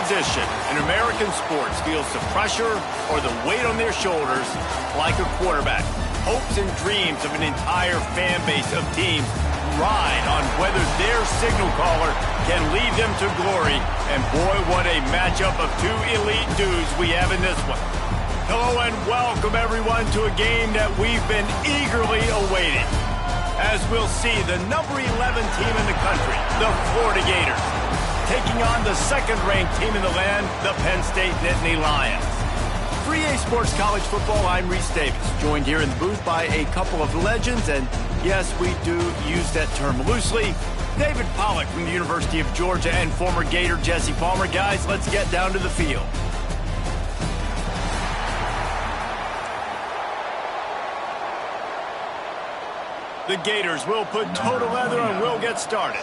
position in American sports feels the pressure or the weight on their shoulders like a quarterback. Hopes and dreams of an entire fan base of teams ride on whether their signal caller can lead them to glory. And boy, what a matchup of two elite dudes we have in this one. Hello and welcome everyone to a game that we've been eagerly awaiting. As we'll see, the number 11 team in the country, the Florida Gators, taking on the second-ranked team in the land, the Penn State Nittany Lions. For EA Sports College Football, I'm Reese Davis, joined here in the booth by a couple of legends, and yes, we do use that term loosely. David Pollack from the University of Georgia and former Gator Jesse Palmer. Guys, let's get down to the field. The Gators will put total leather and we'll get started.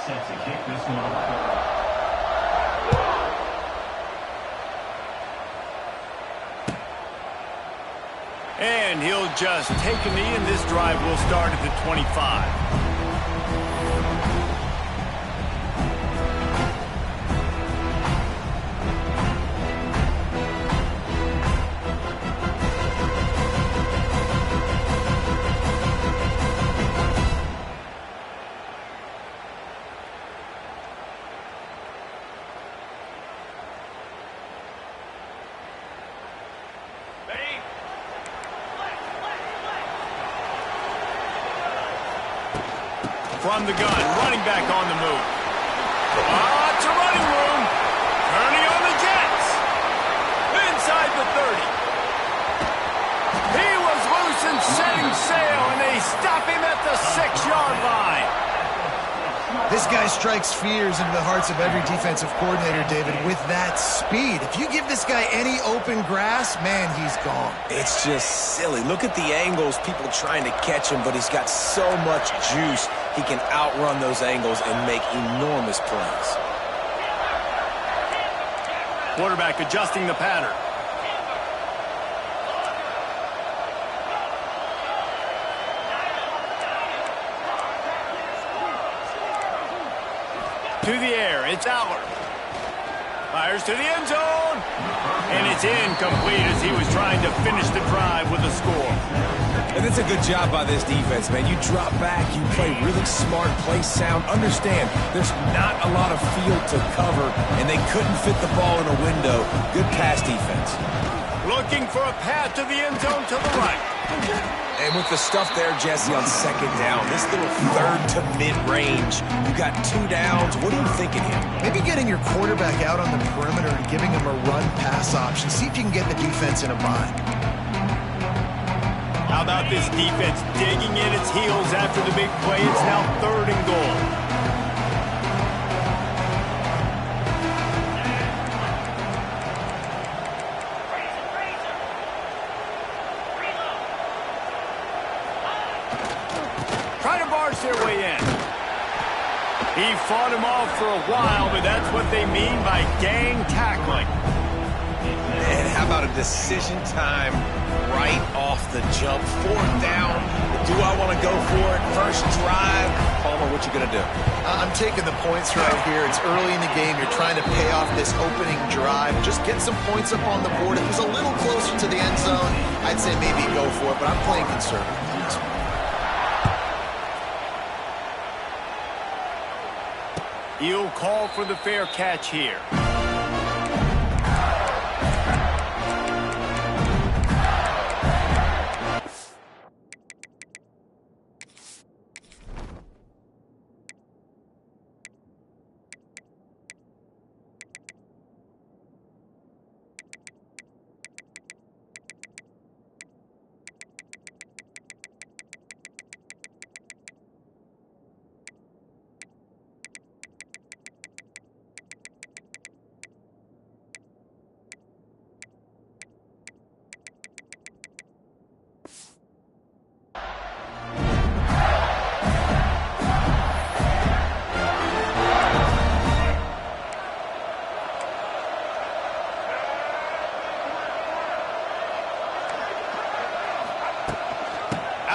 And he'll just take a knee, and this drive will start at the 25. From the gun, running back on the move. It's a running room. Turning on the Jets. Inside the 30. He was loose and setting sail, and they stop him at the 6-yard line. This guy strikes fears into the hearts of every defensive coordinator, David, with that speed. If you give this guy any open grass, man, he's gone. It's just silly. Look at the angles, people trying to catch him, but he's got so much juice. He can outrun those angles and make enormous plays. Quarterback adjusting the pattern. To the air, it's Aller. Fires to the end zone. And it's incomplete as he was trying to finish the drive with a score. And it's a good job by this defense, man. You drop back, you play really smart, play sound. Understand, there's not a lot of field to cover, and they couldn't fit the ball in a window. Good pass defense. Looking for a path to the end zone to the right. And with the stuff there, Jesse, on second down, this little third to mid-range, you got 2 downs. What are you thinking here? Maybe getting your quarterback out on the perimeter and giving him a run-pass option. See if you can get the defense in a bind. How about this defense digging in its heels after the big play? It's now 3rd and goal. Trying to barge their way in. He fought him off for a while, but that's what they mean by gang tackling. And how about a decision time right off the jump? 4th down. Do I want to go for it? First drive. Palmer, what you going to do? I'm taking the points right here. It's early in the game. You're trying to pay off this opening drive. Just get some points up on the board. If it was a little closer to the end zone, I'd say maybe go for it, but I'm playing conservative on this one. He'll call for the fair catch here.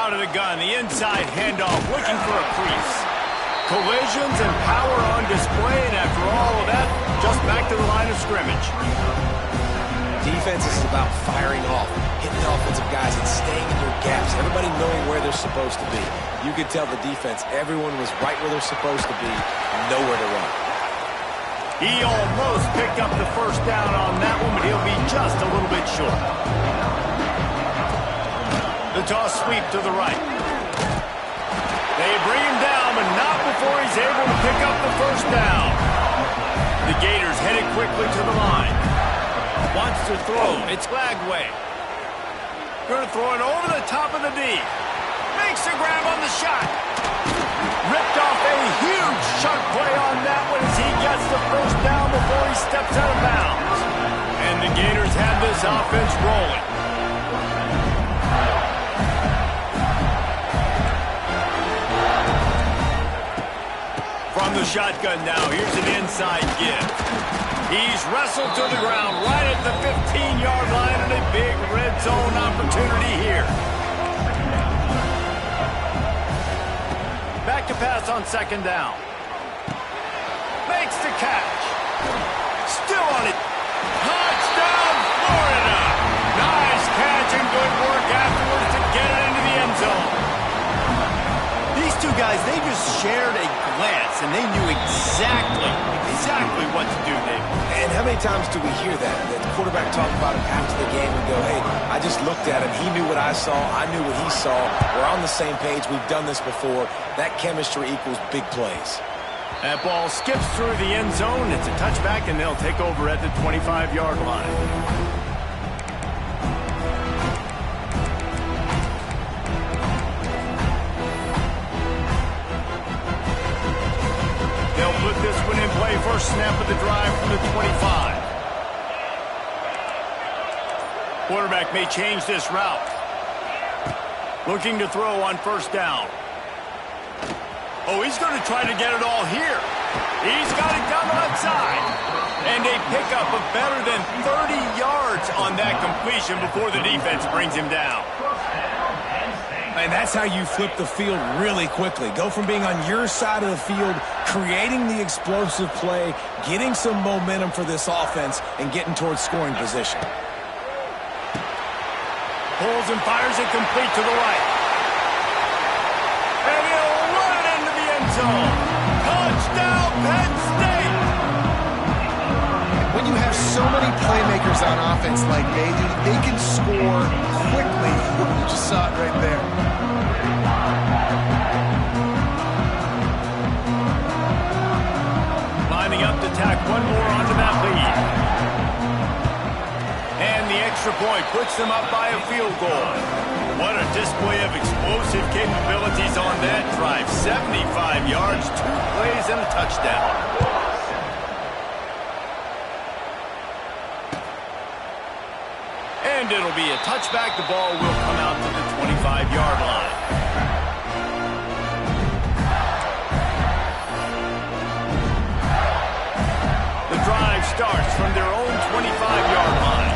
Out of the gun, the inside handoff, looking for a crease. Collisions and power on display, and after all of that, just back to the line of scrimmage. Defense is about firing off, hitting the offensive guys, and staying in your gaps. Everybody knowing where they're supposed to be. You could tell the defense, everyone was right where they're supposed to be, nowhere to run. He almost picked up the first down on that one, but he'll be just a little bit short. The toss sweep to the right. They bring him down, but not before he's able to pick up the first down. The Gators headed quickly to the line. Wants to throw. It's Lagway. Going to throw it over the top of the D. Makes a grab on the shot. Ripped off a huge chunk play on that one as he gets the first down before he steps out of bounds. And the Gators have this offense rolling. From the shotgun now, here's an inside give. He's wrestled to the ground right at the 15-yard line and a big red zone opportunity here. Back to pass on second down. Makes the catch. Still on it. Touchdown, Florida. Nice catch and good work afterwards to get it into the end zone. These two guys, they just shared a glance, and they knew exactly what to do, Dave. And how many times do we hear that? The quarterback talk about him after the game and go, hey, I just looked at him. He knew what I saw. I knew what he saw. We're on the same page. We've done this before. That chemistry equals big plays. That ball skips through the end zone. It's a touchback, and they'll take over at the 25-yard line. They'll put this one in play. First snap of the drive from the 25. Quarterback may change this route. Looking to throw on first down. Oh, he's going to try to get it all here. He's got it down the left side. And a pickup of better than 30 yards on that completion before the defense brings him down. And that's how you flip the field really quickly. Go from being on your side of the field, creating the explosive play, getting some momentum for this offense, and getting towards scoring position. Pulls and fires it complete to the right. And he'll run it into the end zone. Touchdown, Penn State! When you have so many playmakers on offense like they can score quickly. You just saw it right there. Lining up to tack one more onto that lead. And the extra point puts them up by a field goal. What a display of explosive capabilities on that drive. 75 yards, 2 plays, and a touchdown. And it'll be a touchback. The ball will come out to the 25-yard line. The drive starts from their own 25-yard line.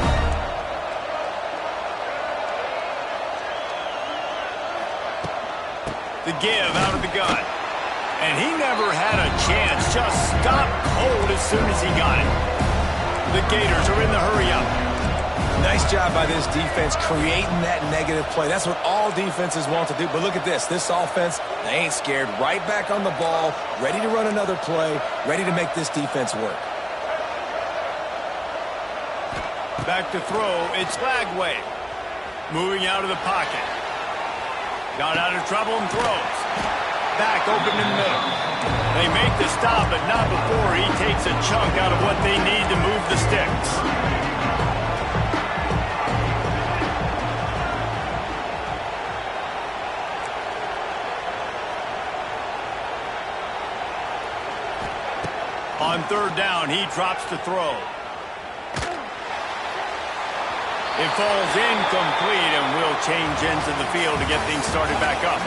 The give out of the gun. And he never had a chance. Just stopped cold as soon as he got it. The Gators are in the hurry-up. Nice job by this defense creating that negative play. That's what all defenses want to do. But look at this. This offense, they ain't scared. Right back on the ball, ready to run another play, ready to make this defense work. Back to throw. It's Lagway. Moving out of the pocket. Got out of trouble and throws. Back open in the middle. They make the stop, but not before he takes a chunk out of what they need to move the sticks. On third down, he drops to throw. It falls incomplete, and will change ends of the field to get things started back up.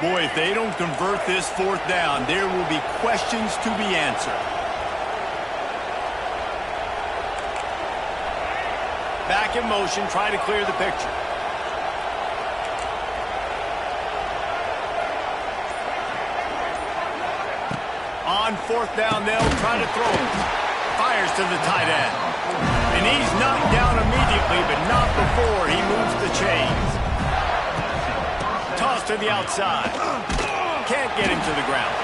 Boy, if they don't convert this fourth down, there will be questions to be answered. Back in motion, try to clear the picture. On fourth down, they'll try to throw it. Fires to the tight end. And he's knocked down immediately, but not before he moves the chains. Toss to the outside. Can't get him to the ground.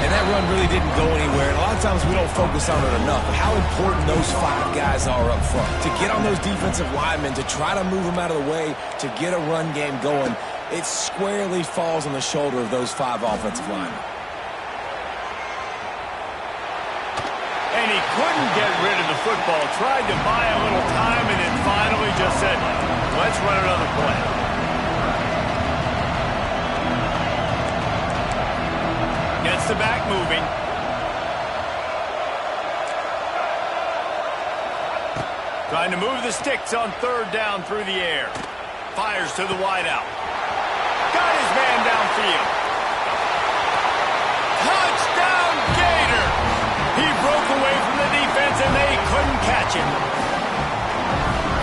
And that run really didn't go anywhere. And a lot of times we don't focus on it enough. But how important those 5 guys are up front. To get on those defensive linemen, to try to move them out of the way, to get a run game going, it squarely falls on the shoulder of those 5 offensive linemen. And he couldn't get rid of the football. Tried to buy a little time and then finally just said, let's run another play. Gets the back moving. Trying to move the sticks on third down through the air. Fires to the wideout. Got his man downfield. Touchdown Gator! He broke away from the defense and they couldn't catch him.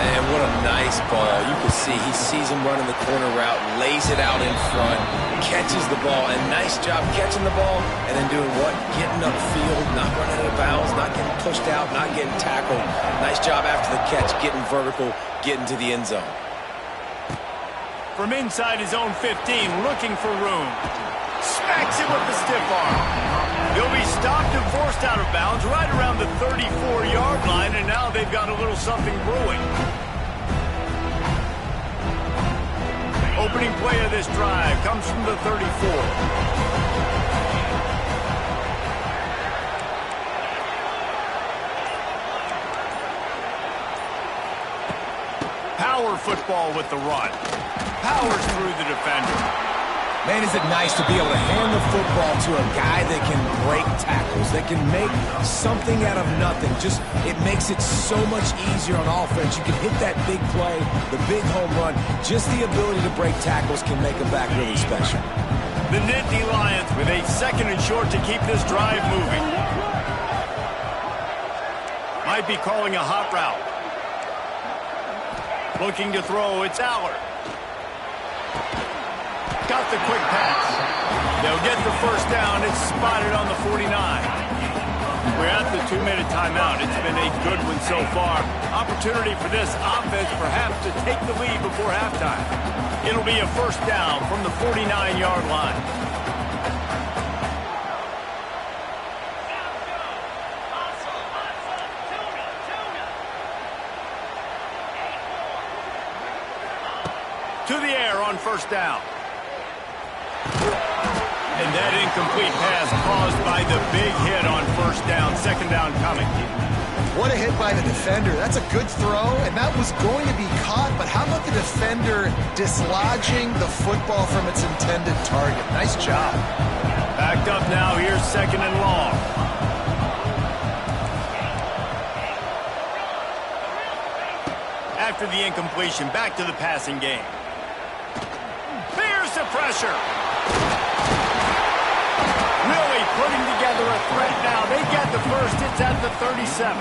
And what a nice ball. You can see he sees him running the corner route, lays it out in front, catches the ball, and nice job catching the ball and then doing what? Getting upfield, not running out of bounds, not getting pushed out, not getting tackled. Nice job after the catch, getting vertical, getting to the end zone. From inside his own 15, looking for room. Smacks him with the stiff arm. He'll be stopped and forced out of bounds right around the 34-yard line, and now they've got a little something brewing. Opening play of this drive comes from the 34. Power football with the run. Powers through the defender. Man, is it nice to be able to hand the football to a guy that can break tackles, that can make something out of nothing. Just, it makes it so much easier on offense. You can hit that big play, the big home run. Just the ability to break tackles can make a back really special. The Nittany Lions with a second and short to keep this drive moving. Might be calling a hot route. Looking to throw, it's Allard. Got the quick pass. They'll get the first down. It's spotted on the 49. We're at the 2-minute timeout. It's been a good one so far. Opportunity for this offense perhaps to take the lead before halftime. It'll be a first down from the 49-yard line. To the air on first down. And that incomplete pass caused by the big hit on first down. Second down coming. What a hit by the defender. That's a good throw, and that was going to be caught, but how about the defender dislodging the football from its intended target? Nice job. Backed up now. Here's second and long. After the incompletion, back to the passing game. Here's the pressure. Really putting together a threat now. They get the first. It's at the 37.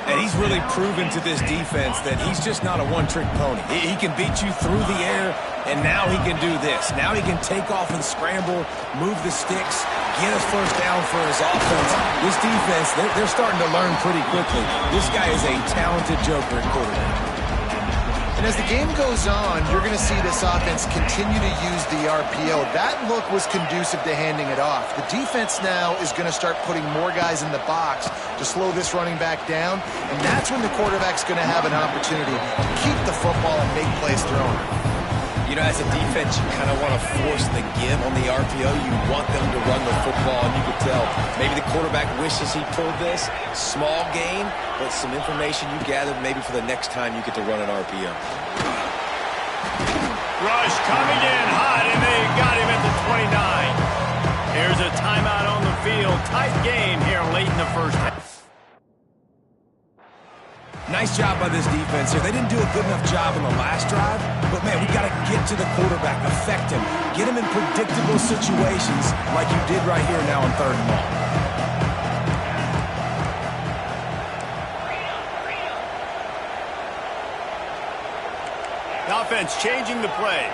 And he's really proven to this defense that he's just not a one-trick pony. He can beat you through the air, and now he can do this. Now he can take off and scramble, move the sticks, get us first down for his offense. This defense, they're starting to learn pretty quickly. This guy is a talented joker at quarterback. And as the game goes on, you're going to see this offense continue to use the RPO. That look was conducive to handing it off. The defense now is going to start putting more guys in the box to slow this running back down, and that's when the quarterback's going to have an opportunity to keep the football and make plays throwing. You know, as a defense, you kind of want to force the give on the RPO. You want them to run the football, and you can tell maybe the quarterback wishes he pulled this. Small gain, but some information you gathered maybe for the next time you get to run an RPO. Rush coming in hot, and they got him at the 29. Here's a timeout on the field. Tight game here late in the first half. Nice job by this defense here. They didn't do a good enough job on the last drive, but, man, we got to get to the quarterback, affect him, get him in predictable situations like you did right here now on third and long. Offense changing the play.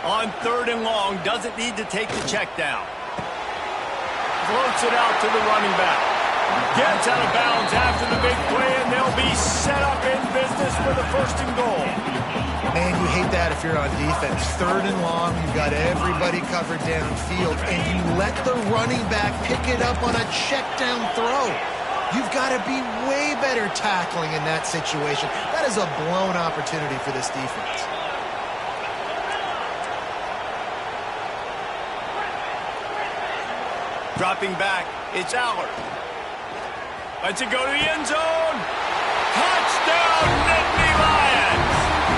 On 3rd and long, doesn't need to take the check down. Floats it out to the running back. Gets out of bounds after the big play, and they'll be set up in business for the 1st and goal. Man, you hate that if you're on defense. 3rd and long, you've got everybody covered downfield, and you let the running back pick it up on a check down throw. You've got to be way better tackling in that situation. That is a blown opportunity for this defense. Dropping back, it's Allard. Lets it go to the end zone. Touchdown, Nittany Lions!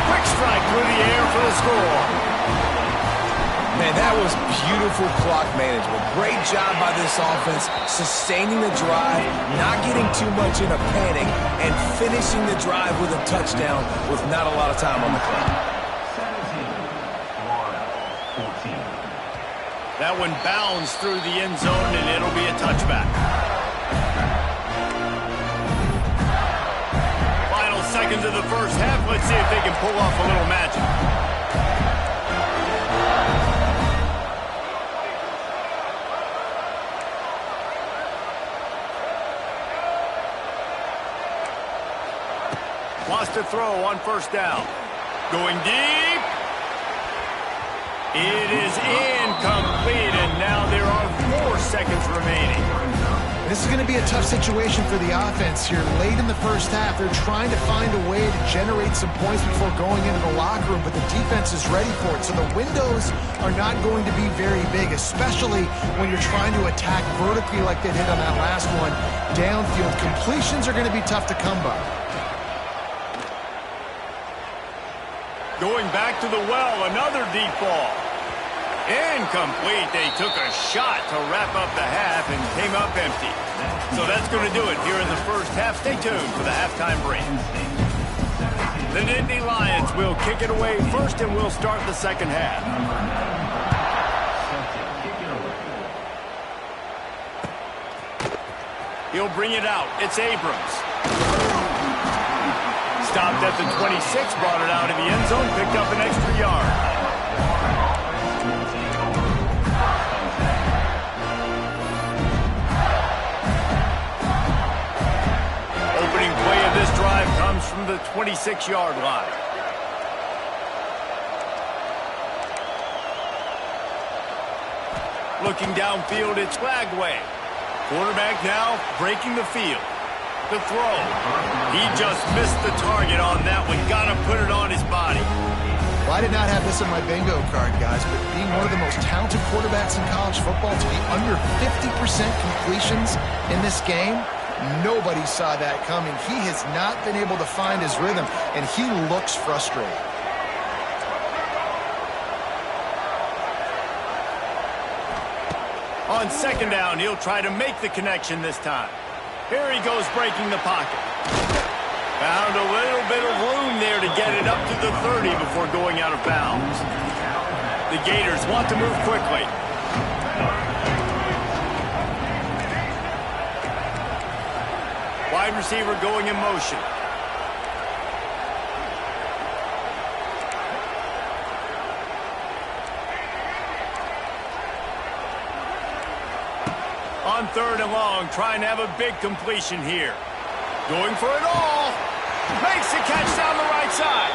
Quick strike through the air for the score. Man, that was beautiful clock management. Great job by this offense, sustaining the drive, not getting too much in a panic, and finishing the drive with a touchdown with not a lot of time on the clock. That one bounds through the end zone, and it'll be a touchback. Final seconds of the first half. Let's see if they can pull off a little magic. Lost a throw on 1st down. Going deep. It is incomplete, and now there are 4 seconds remaining. This is going to be a tough situation for the offense here. Late in the first half, they're trying to find a way to generate some points before going into the locker room, but the defense is ready for it. So the windows are not going to be very big, especially when you're trying to attack vertically like they did on that last one. Downfield completions are going to be tough to come by. Going back to the well, another deep ball. Incomplete. They took a shot to wrap up the half and came up empty. So that's going to do it here in the first half. Stay tuned for the halftime break. The Nittany Lions will kick it away first, and we'll start the second half. He'll bring it out. It's Abrams. Stopped at the 26, brought it out in the end zone, picked up an extra yard. Opening play of this drive comes from the 26-yard line. Looking downfield, it's Flagway. Quarterback now breaking the field. The throw. He just missed the target on that one. Got to put it on his body. Well, I did not have this on my bingo card, guys, but being one of the most talented quarterbacks in college football, to be under 50% completions in this game, nobody saw that coming. He has not been able to find his rhythm, and he looks frustrated. On 2nd down, he'll try to make the connection this time. Here he goes, breaking the pocket. Found a little bit of room there to get it up to the 30 before going out of bounds. The Gators want to move quickly. Wide receiver going in motion. On 3rd and long, trying to have a big completion here. Going for it all. Makes the catch down the right side.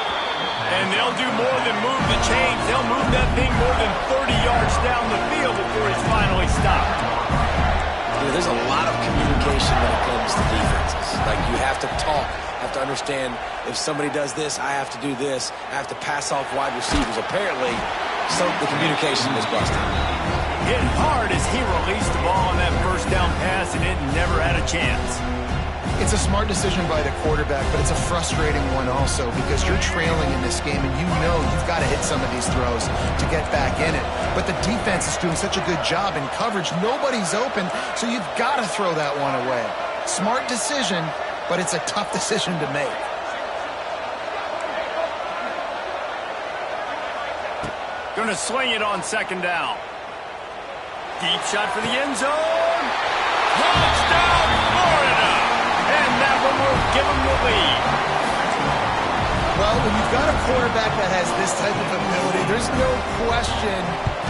And they'll do more than move the chains. They'll move that thing more than 30 yards down the field before he's finally stopped. You know, there's a lot of communication when it comes to defenses. Like, you have to talk, have to understand if somebody does this, I have to do this. I have to pass off wide receivers. Apparently, the communication was busted. Hit hard as he released the ball on that 1st down pass, and it never had a chance. It's a smart decision by the quarterback, but it's a frustrating one also because you're trailing in this game and you know you've got to hit some of these throws to get back in it. But the defense is doing such a good job in coverage. Nobody's open, so you've got to throw that one away. Smart decision, but it's a tough decision to make. Gonna swing it on 2nd down. Deep shot for the end zone. Touchdown, Florida! And that one will give them the lead. Well, when you've got a quarterback that has this type of ability, there's no question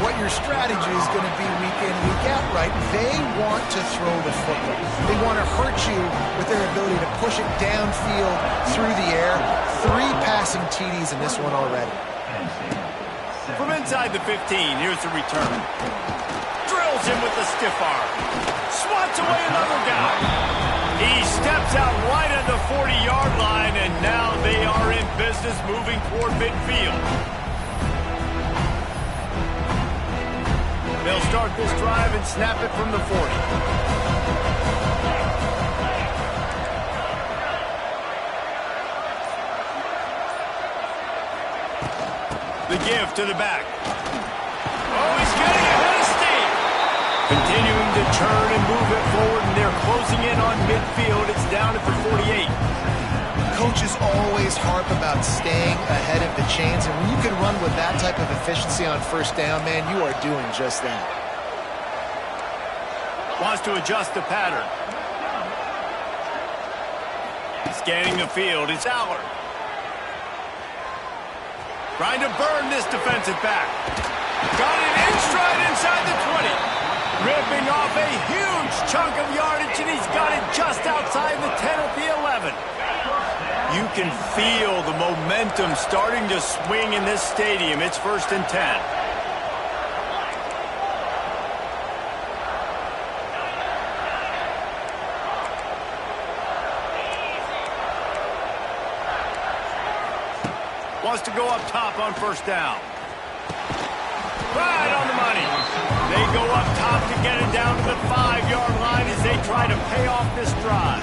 what your strategy is going to be week in, week out, right? They want to throw the football. They want to hurt you with their ability to push it downfield through the air. 3 passing TDs in this one already. From inside the 15, here's the return. Drills him with the stiff arm. Swats away another guy. He steps out right at the 40-yard line, and now they are in business moving toward midfield. They'll start this drive and snap it from the 40. The give to the back. Oh, he's getting ahead of steam. Continuing to turn and move it forward, and they're closing in on midfield. It's down at the 48. Coaches always harp about staying ahead of the chains, and when you can run with that type of efficiency on first down, man, you are doing just that. Wants to adjust the pattern. Scanning the field, it's Allard. Trying to burn this defensive back. Got it in stride inside the 20. Ripping off a huge chunk of yardage, and he's got it just outside the 10 at the 11. You can feel the momentum starting to swing in this stadium. It's 1st and 10. Wants to go up top on first down. Right on the money. They go up top to get it down to the 5-yard line as they try to pay off this drive.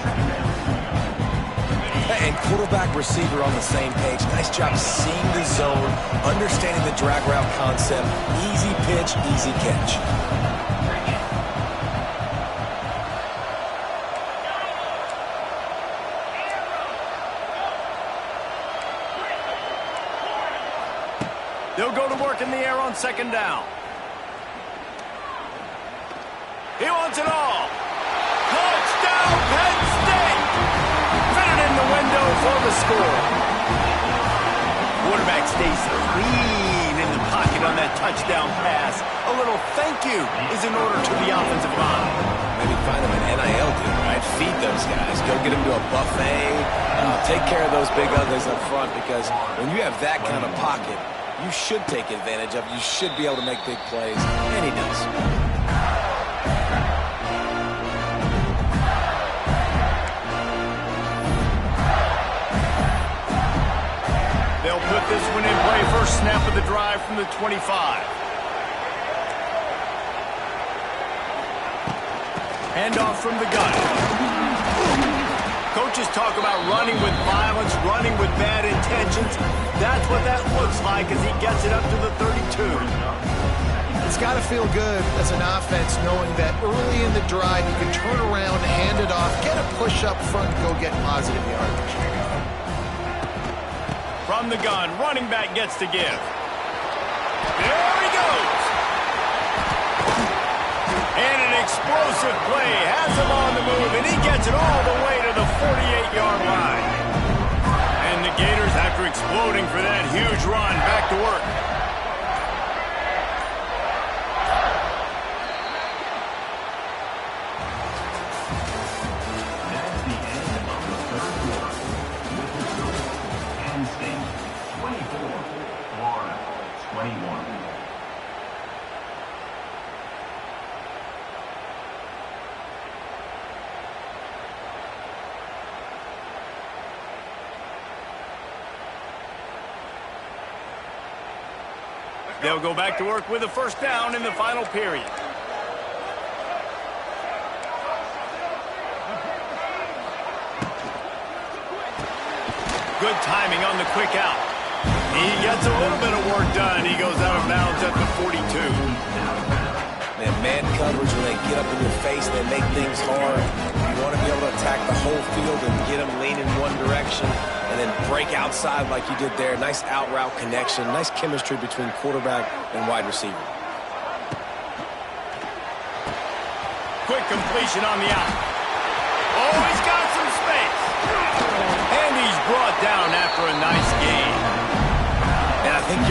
And quarterback receiver on the same page. Nice job seeing the zone, understanding the drag route concept. Easy pitch, easy catch. They'll go to work in the air on 2nd down. He wants it all. Touchdown, Penn State! Fit it in the window for the score. Quarterback stays clean in the pocket on that touchdown pass. A little thank you is in order to the offensive line. Maybe find them an NIL deal, right? Feed those guys. Go get them to a buffet. Take care of those big uglies up front, because when you have that kind of pocket, you should take advantage of. You should be able to make big plays, and he does. They'll put this one in play. First snap of the drive from the 25. Handoff from the gun. Coaches talk about running with violence, running with bad intentions. That's what that looks like as he gets it up to the 32. It's got to feel good as an offense knowing that early in the drive you can turn around, hand it off, get a push up front, go get positive yardage. From the gun, running back gets to give. There he goes. And an explosive play has him on the move, and he gets it all the way to the 48-yard line. And the Gators, after exploding for that huge run, back to work. That's the end of the third quarter. With the score, Penn State 24, Florida 21. They'll go back to work with a first down in the final period. Good timing on the quick out. He gets a little bit of work done. He goes out of bounds at the 42. Man coverage, when they get up in your face, they make things hard. You want to be able to attack the whole field and get them leaning one direction and then break outside like you did there. Nice out route connection. Nice chemistry between quarterback and wide receiver. Quick completion on the out. Oh, he's got some space. And he's brought down after a nice game.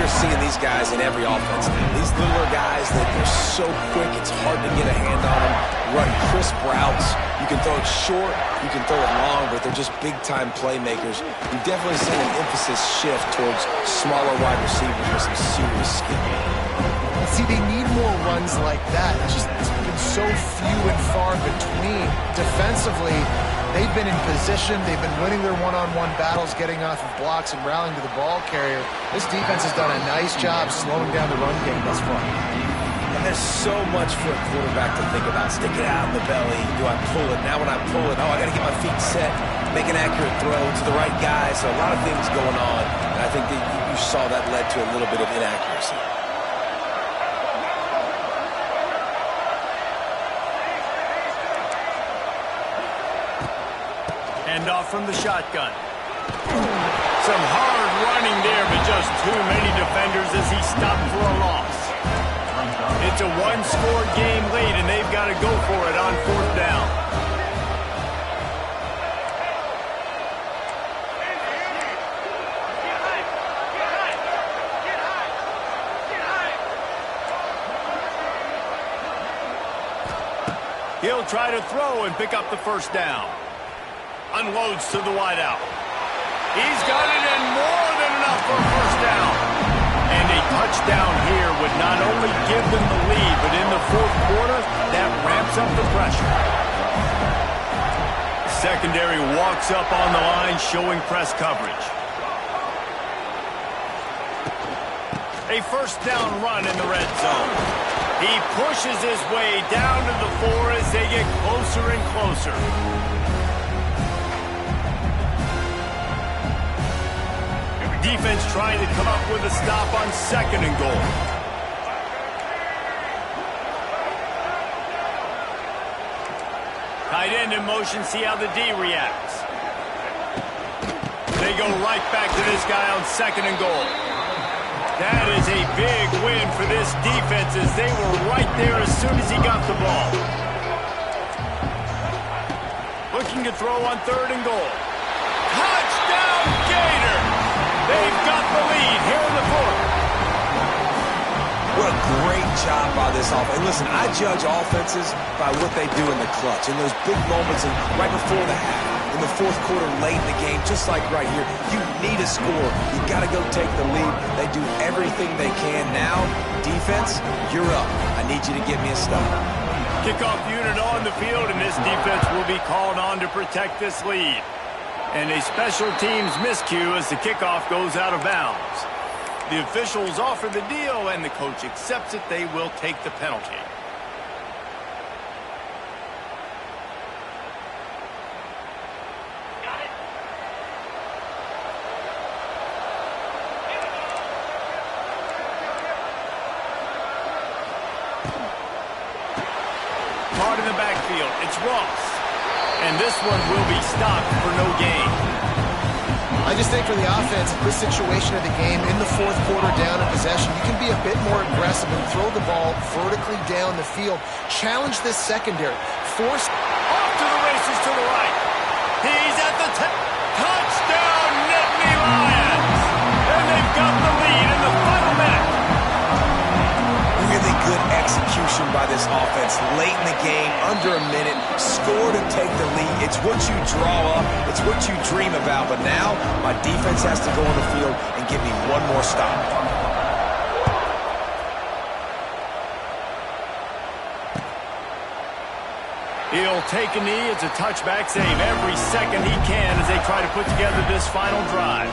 you're seeing these guys in every offense. These littler guys, they're so quick, it's hard to get a hand on them. Run crisp routes. You can throw it short, you can throw it long, but they're just big-time playmakers. You've definitely seen an emphasis shift towards smaller wide receivers with some serious skill. See, they need more runs like that. It's been so few and far between. Defensively, they've been in position. They've been winning their one-on-one battles, getting off of blocks and rallying to the ball carrier. This defense has done a nice job slowing down the run game thus far. And there's so much for a quarterback to think about. Stick it out in the belly. Do I pull it? Now when I pull it, I got to get my feet set, make an accurate throw to the right guy. So a lot of things going on. And I think that you saw that led to a little bit of inaccuracy. Hand off from the shotgun. Some hard running there, but just too many defenders as he stopped for a loss. It's a one-score game late, and they've got to go for it on 4th down. He'll try to throw and pick up the 1st down. Unloads to the wideout. He's got it in more than enough for a 1st down. And a touchdown here would not only give them the lead, but in the 4th quarter, that ramps up the pressure. Secondary walks up on the line, showing press coverage. A 1st down run in the red zone. He pushes his way down to the 4 as they get closer and closer. Defense trying to come up with a stop on 2nd and goal. Tight end in motion, see how the D reacts. They go right back to this guy on 2nd and goal. That is a big win for this defense as they were right there as soon as he got the ball. Looking to throw on 3rd and goal. Touchdown, Gator! They've got the lead here in the 4th. What a great job by this offense. And listen, I judge offenses by what they do in the clutch. In those big moments and right before the half, in the 4th quarter, late in the game, just like right here, you need a score. You got to go take the lead. They do everything they can. Now, defense, you're up. I need you to get me a stop. Kickoff unit on the field, and this defense will be called on to protect this lead. And a special teams miscue as the kickoff goes out of bounds. The officials offer the deal, and the coach accepts it. They will take the penalty. Caught in the backfield. It's Ross. And this one will be stopped for no gain. I just think for the offense, this situation of the game, in the 4th quarter down in possession, you can be a bit more aggressive and throw the ball vertically down the field. Challenge this secondary. Force off to the races to the right. He's at the touchdown, Nittany Lions. And they've got the lead in the final minute. Really good execution by this offense. Late in the game, under a minute, score to take the lead. It's what you draw up. It's what you dream about. But now, my defense has to go on the field and give me one more stop. He'll take a knee. It's a touchback save every second he can as they try to put together this final drive.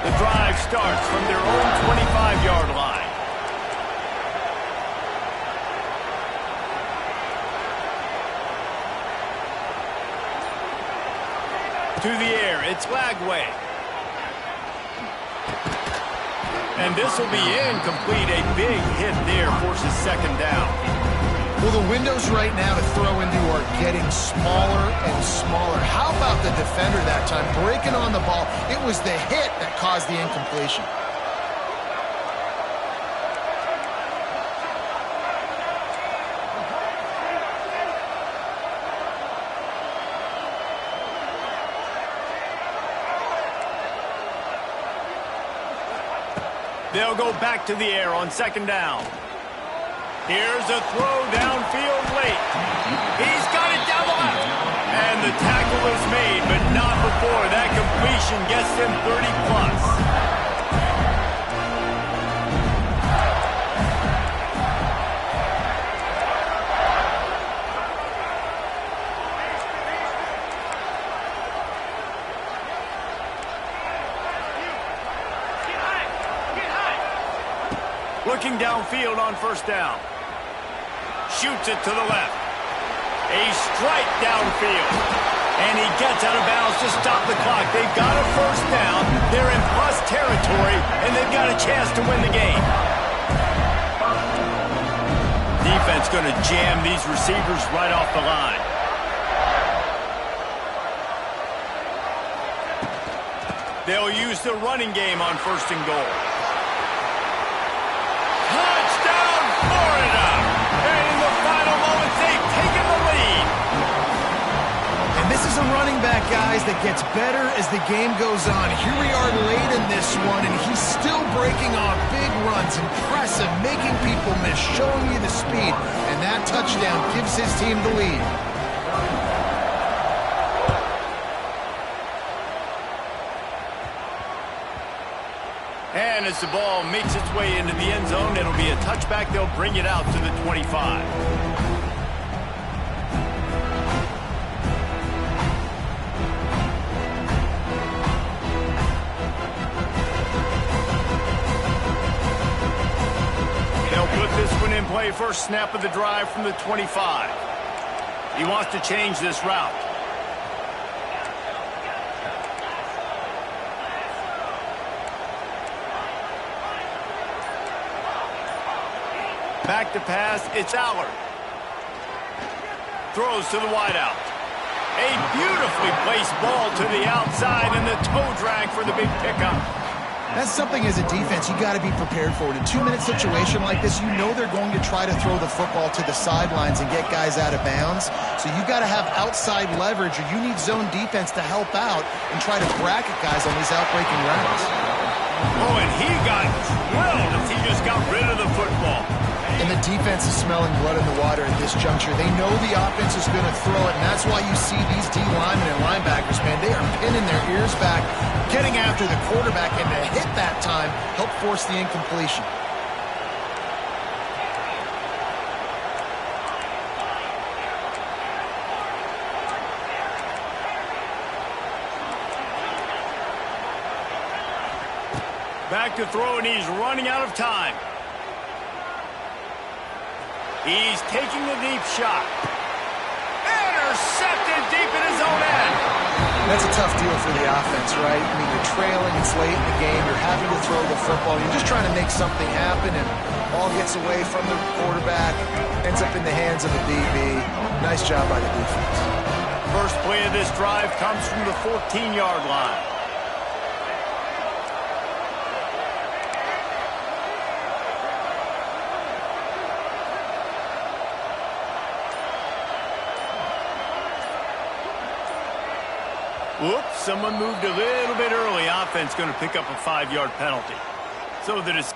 The drive starts from their own 25-yard line. To the air, it's Lagway. And this will be incomplete. A big hit there forces 2nd down. Well, the windows right now to throw into are getting smaller and smaller. How about the defender that time breaking on the ball? It was the hit that caused the incompletion. They'll go back to the air on second down. Here's a throw downfield late. He's got it down the left. And the tackle is made, but not before that completion gets them 30+. Looking downfield on first down. Shoots it to the left. A strike downfield. And he gets out of bounds to stop the clock. They've got a first down. They're in plus territory, and they've got a chance to win the game. Defense going to jam these receivers right off the line. They'll use the running game on first and goal. Touchdown, Florida! And in the final moments, they've taken the lead. And this is a running back, guys, that gets better as the game goes on. Here we are late in this one, and he's still breaking off big runs. Impressive, making people miss, showing you the speed. And that touchdown gives his team the lead. And as the ball makes its way into the end zone, it'll be a touchback. They'll bring it out to the 25. They'll put this one in play first snap of the drive from the 25. He wants to change this route. Back to pass, it's Allard. Throws to the wideout. A beautifully placed ball to the outside, and the toe drag for the big pickup. That's something as a defense you got to be prepared for. In a 2-minute situation like this, you know they're going to try to throw the football to the sidelines and get guys out of bounds. So you got to have outside leverage, or you need zone defense to help out and try to bracket guys on these outbreaking routes. Oh, and he got drilled as he just got rid of the football. And the defense is smelling blood in the water at this juncture. They know the offense is going to throw it, and that's why you see these D linemen and linebackers, man, they are pinning their ears back, getting after the quarterback, and to hit that time, help force the incompletion. Back to throw, and he's running out of time. He's taking the deep shot. Intercepted deep in his own end. That's a tough deal for the offense, right? I mean, you're trailing, it's late in the game, you're having to throw the football, you're just trying to make something happen, and ball gets away from the quarterback, ends up in the hands of the DB. Nice job by the defense. First play of this drive comes from the 14-yard line. Whoops, someone moved a little bit early. Offense going to pick up a 5-yard penalty. So that it's...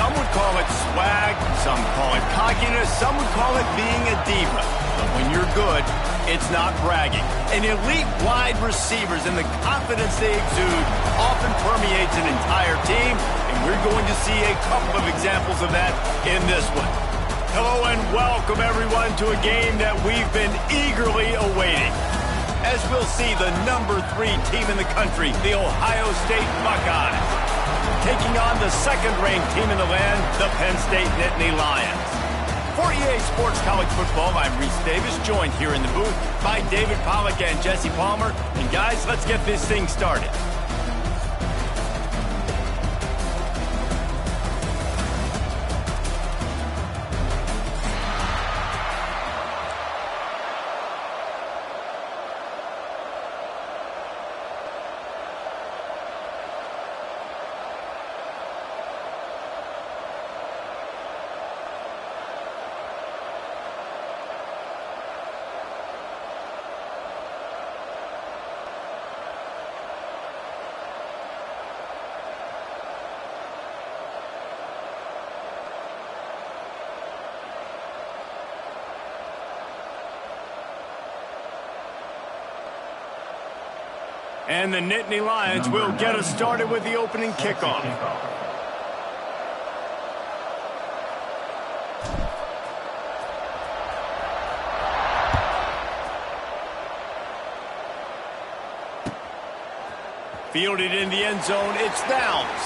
Some would call it swag, some call it cockiness, some would call it being a diva. But when you're good, it's not bragging. And elite wide receivers and the confidence they exude often permeates an entire team, and we're going to see a couple of examples of that in this one. Hello and welcome everyone to a game that we've been eagerly awaiting. As we'll see the #3 team in the country, the Ohio State Buckeyes, taking on the second-ranked team in the land, the Penn State Nittany Lions. For EA Sports College Football, I'm Reese Davis, joined here in the booth by David Pollack and Jesse Palmer. And guys, let's get this thing started. And the Nittany Lions will get us started with the opening kickoff. Fielded in the end zone, it's Downs.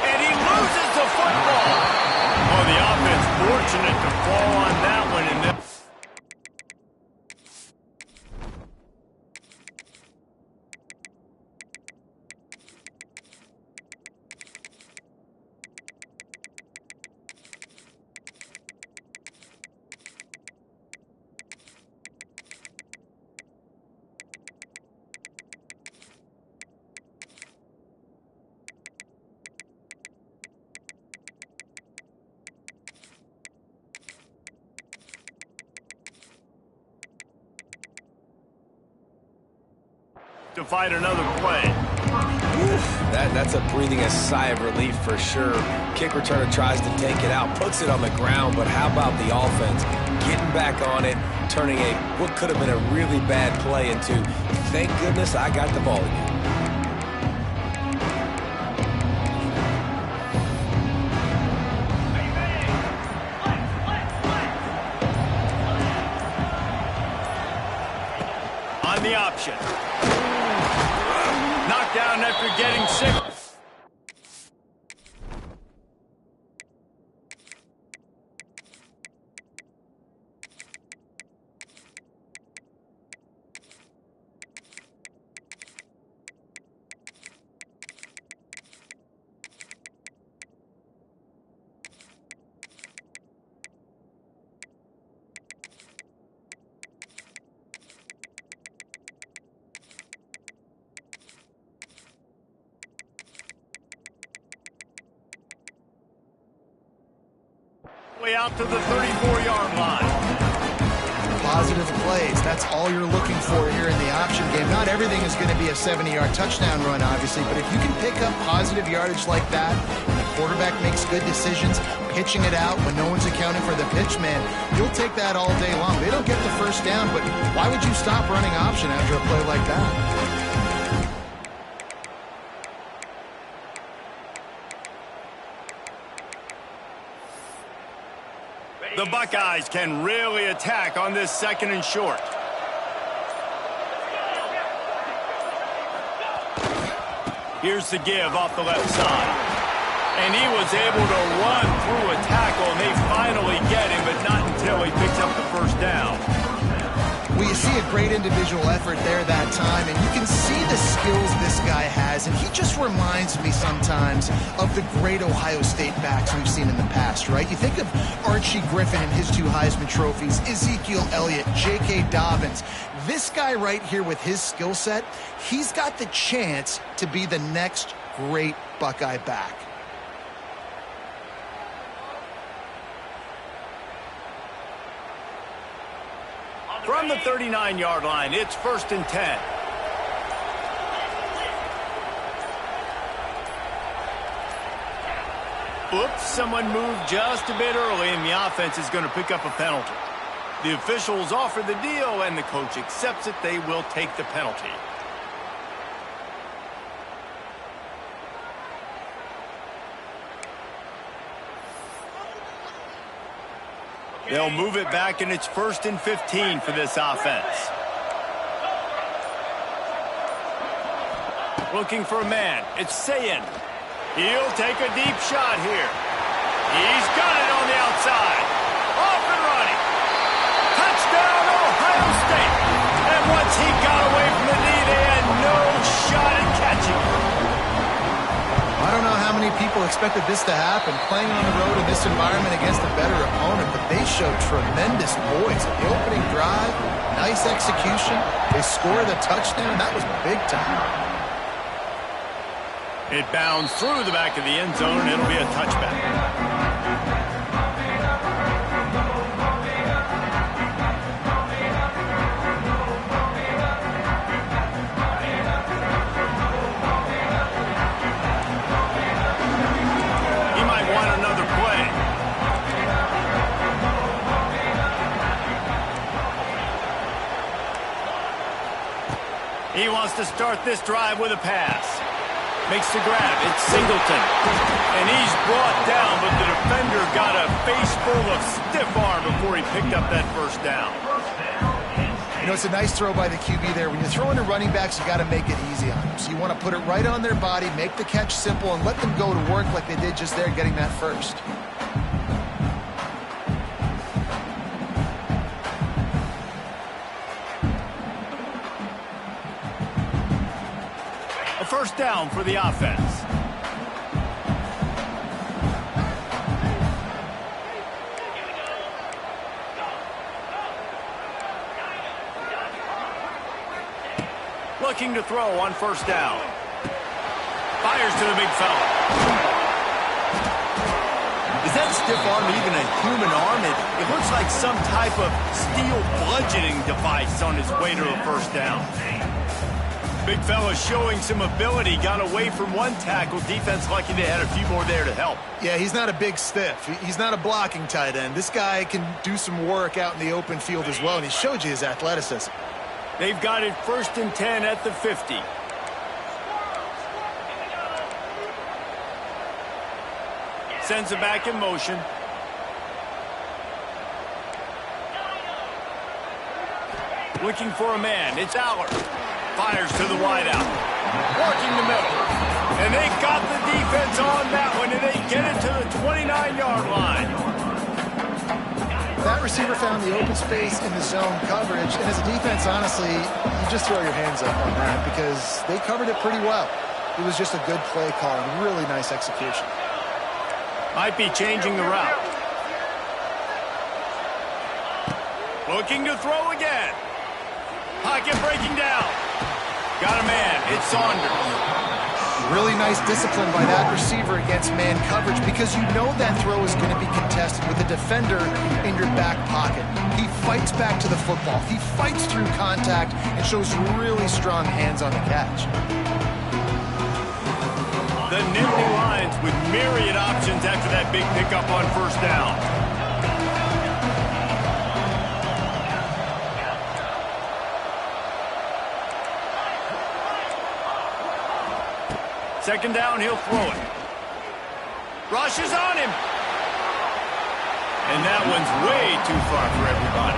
And he loses the football. Oh, the offense fortunate to fall on that one. And then to fight another play. That's a breathing a sigh of relief for sure. Kick returner tries to take it out, puts it on the ground, but how about the offense getting back on it, turning what could have been a really bad play into, thank goodness I got the ball again. On the option. Knocked down after getting sick. Way out to the 34-yard line. Positive plays, that's all you're looking for here in the option game. Not everything is going to be a 70-yard touchdown run, obviously, but if you can pick up positive yardage like that, and the quarterback makes good decisions, pitching it out when no one's accounting for the pitch man, you'll take that all day long. They don't get the first down, but why would you stop running option after a play like that? The Buckeyes can really attack on this second and short. Here's the give off the left side. And he was able to run through a tackle, and they finally get him, but not until he picks up the first down. Well, you see a great individual effort there that time, and you can see the skills this guy has, and he just reminds me sometimes of the great Ohio State backs we've seen in the past, right? You think of Archie Griffin and his 2 Heisman trophies, Ezekiel Elliott, J.K. Dobbins. This guy right here with his skill set, he's got the chance to be the next great Buckeye back. From the 39-yard line, it's 1st and 10. Oops, someone moved just a bit early, and the offense is going to pick up a penalty. The officials offer the deal, and the coach accepts it. They will take the penalty. They'll move it back, and it's 1st and 15 for this offense. Looking for a man. It's Sayin. He'll take a deep shot here. He's got it on the outside. Off and running. Touchdown, Ohio State. And once he got away from the knee, they had no shot at catching him. I don't know how many people expected this to happen, playing on the road in this environment against a better opponent, but they showed tremendous poise. The opening drive, nice execution. They score the touchdown. That was big time. It bounds through the back of the end zone, and it'll be a touchback. He wants to start this drive with a pass. Makes the grab. It's Singleton. And he's brought down, but the defender got a face full of stiff arm before he picked up that first down. You know, it's a nice throw by the QB there. When you're throwing to running backs, you got to make it easy on them. So you want to put it right on their body, make the catch simple, and let them go to work like they did just there, getting that first. First down for the offense. Looking to throw on first down. Fires to the big fella. Is that stiff arm even a human arm? It looks like some type of steel bludgeoning device on his way to a first down. Big fella showing some ability, got away from one tackle. Defense lucky they had a few more there to help. Yeah, he's not a big stiff. He's not a blocking tight end. This guy can do some work out in the open field as well, and he showed you his athleticism. They've got it 1st and 10 at the 50. Sends it back in motion. Looking for a man. It's Allard. Fires to the wideout. Working the middle. And they got the defense on that one, and they get it to the 29-yard line. That receiver found the open space in the zone coverage, and as a defense, honestly, you just throw your hands up on that because they covered it pretty well. It was just a good play call and really nice execution. Might be changing the route. Looking to throw again. Pocket breaking down. Got a man. It's Saunders. Really nice discipline by that receiver against man coverage because you know that throw is going to be contested with a defender in your back pocket. He fights back to the football. He fights through contact and shows really strong hands on the catch. The Nittany Lions with myriad options after that big pickup on first down. Second down, he'll throw it. Rushes on him. And that one's way too far for everybody.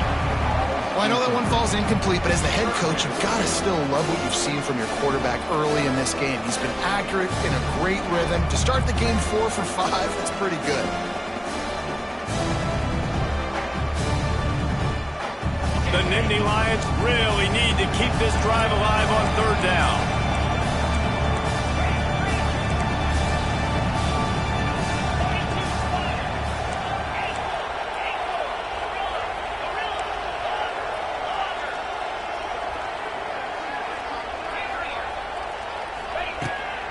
Well, I know that one falls incomplete, but as the head coach, you've got to still love what you've seen from your quarterback early in this game. He's been accurate, in a great rhythm. To start the game 4 for 5, that's pretty good. The Nittany Lions really need to keep this drive alive on third down.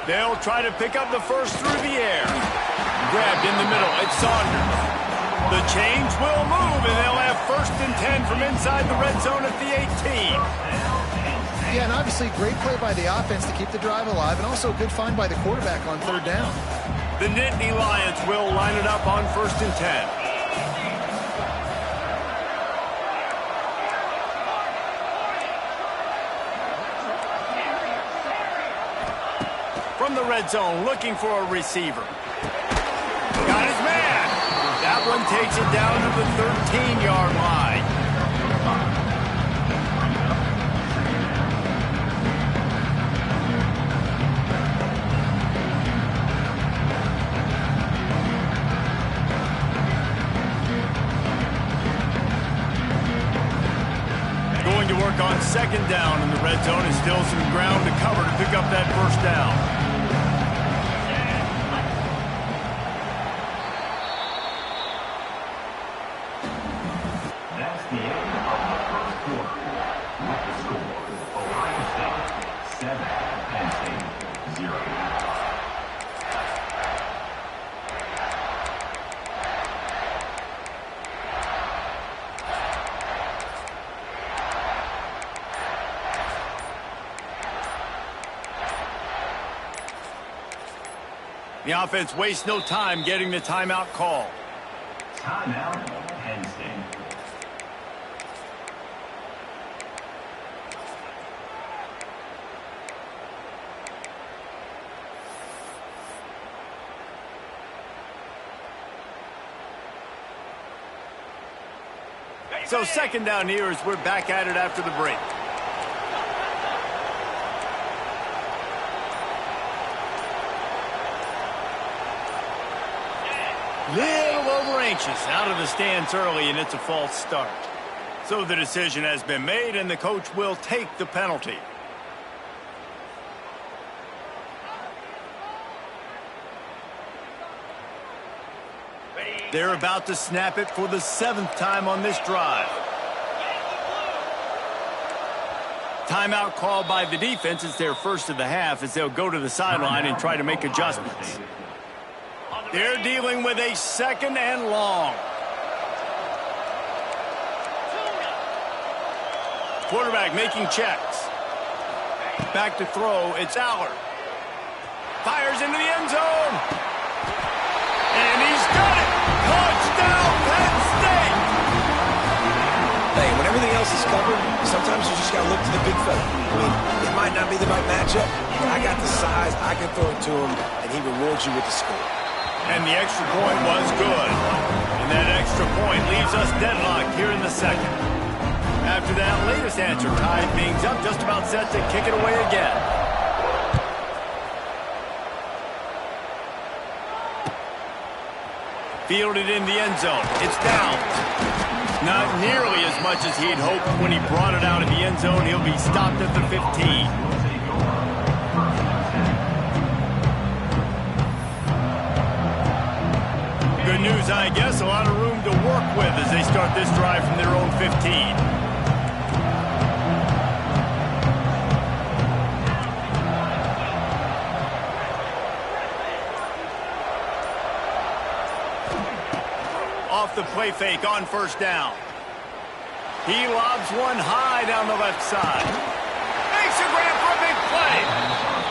They'll try to pick up the first through the air. Grabbed in the middle. It's Saunders. The chains will move, and they'll have 1st and 10 from inside the red zone at the 18. Yeah, and obviously great play by the offense to keep the drive alive, and also a good find by the quarterback on third down. The Nittany Lions will line it up on 1st and 10. From the red zone, looking for a receiver. Got his man. That one takes it down to the 13-yard line. Going to work on 2nd down in the red zone, and still some ground to cover to pick up that 1st down. That's the end of the first quarter. With the score, Ohio State 7, Penn State 0. The offense wastes no time getting the timeout call. Timeout, Penn State. So 2nd down here as we're back at it after the break. Little over anxious, out of the stance early, and it's a false start. So the decision has been made, and the coach will take the penalty. They're about to snap it for the 7th time on this drive. Timeout called by the defense. It's their first of the half as they'll go to the sideline and try to make adjustments. They're dealing with a 2nd and long. Quarterback making checks. Back to throw. It's Allard. Fires into the end zone. And he's got it. Touchdown, Penn State. Hey, when everything else is covered, sometimes you just got to look to the big fella. I mean, it might not be the right matchup, but I got the size, I can throw it to him, and he rewards you with the score. And the extra point was good. And that extra point leaves us deadlocked here in the 2nd. After that latest answer tied things up, just about set to kick it away again. Fielded in the end zone. It's down. Not nearly as much as he'd hoped when he brought it out of the end zone. He'll be stopped at the 15. Good news, I guess. A lot of room to work with as they start this drive from their own 15. Off the play fake on 1st down. He lobs one high down the left side. Makes a grab for a big play.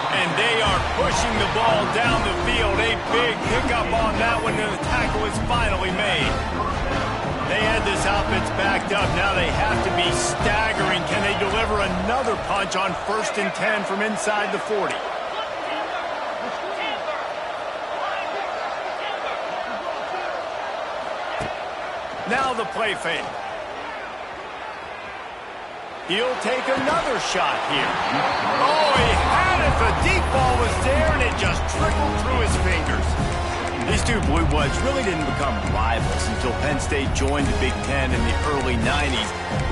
And they are pushing the ball down the field. A big pickup on that one, and the tackle is finally made. They had this offense backed up. Now they have to be staggering. Can they deliver another punch on 1st and 10 from inside the 40? Now the play fake. He'll take another shot here. Oh, he had it. The deep ball was there, and it just trickled through his fingers. These two Blue Bloods really didn't become rivals until Penn State joined the Big Ten in the early 90s.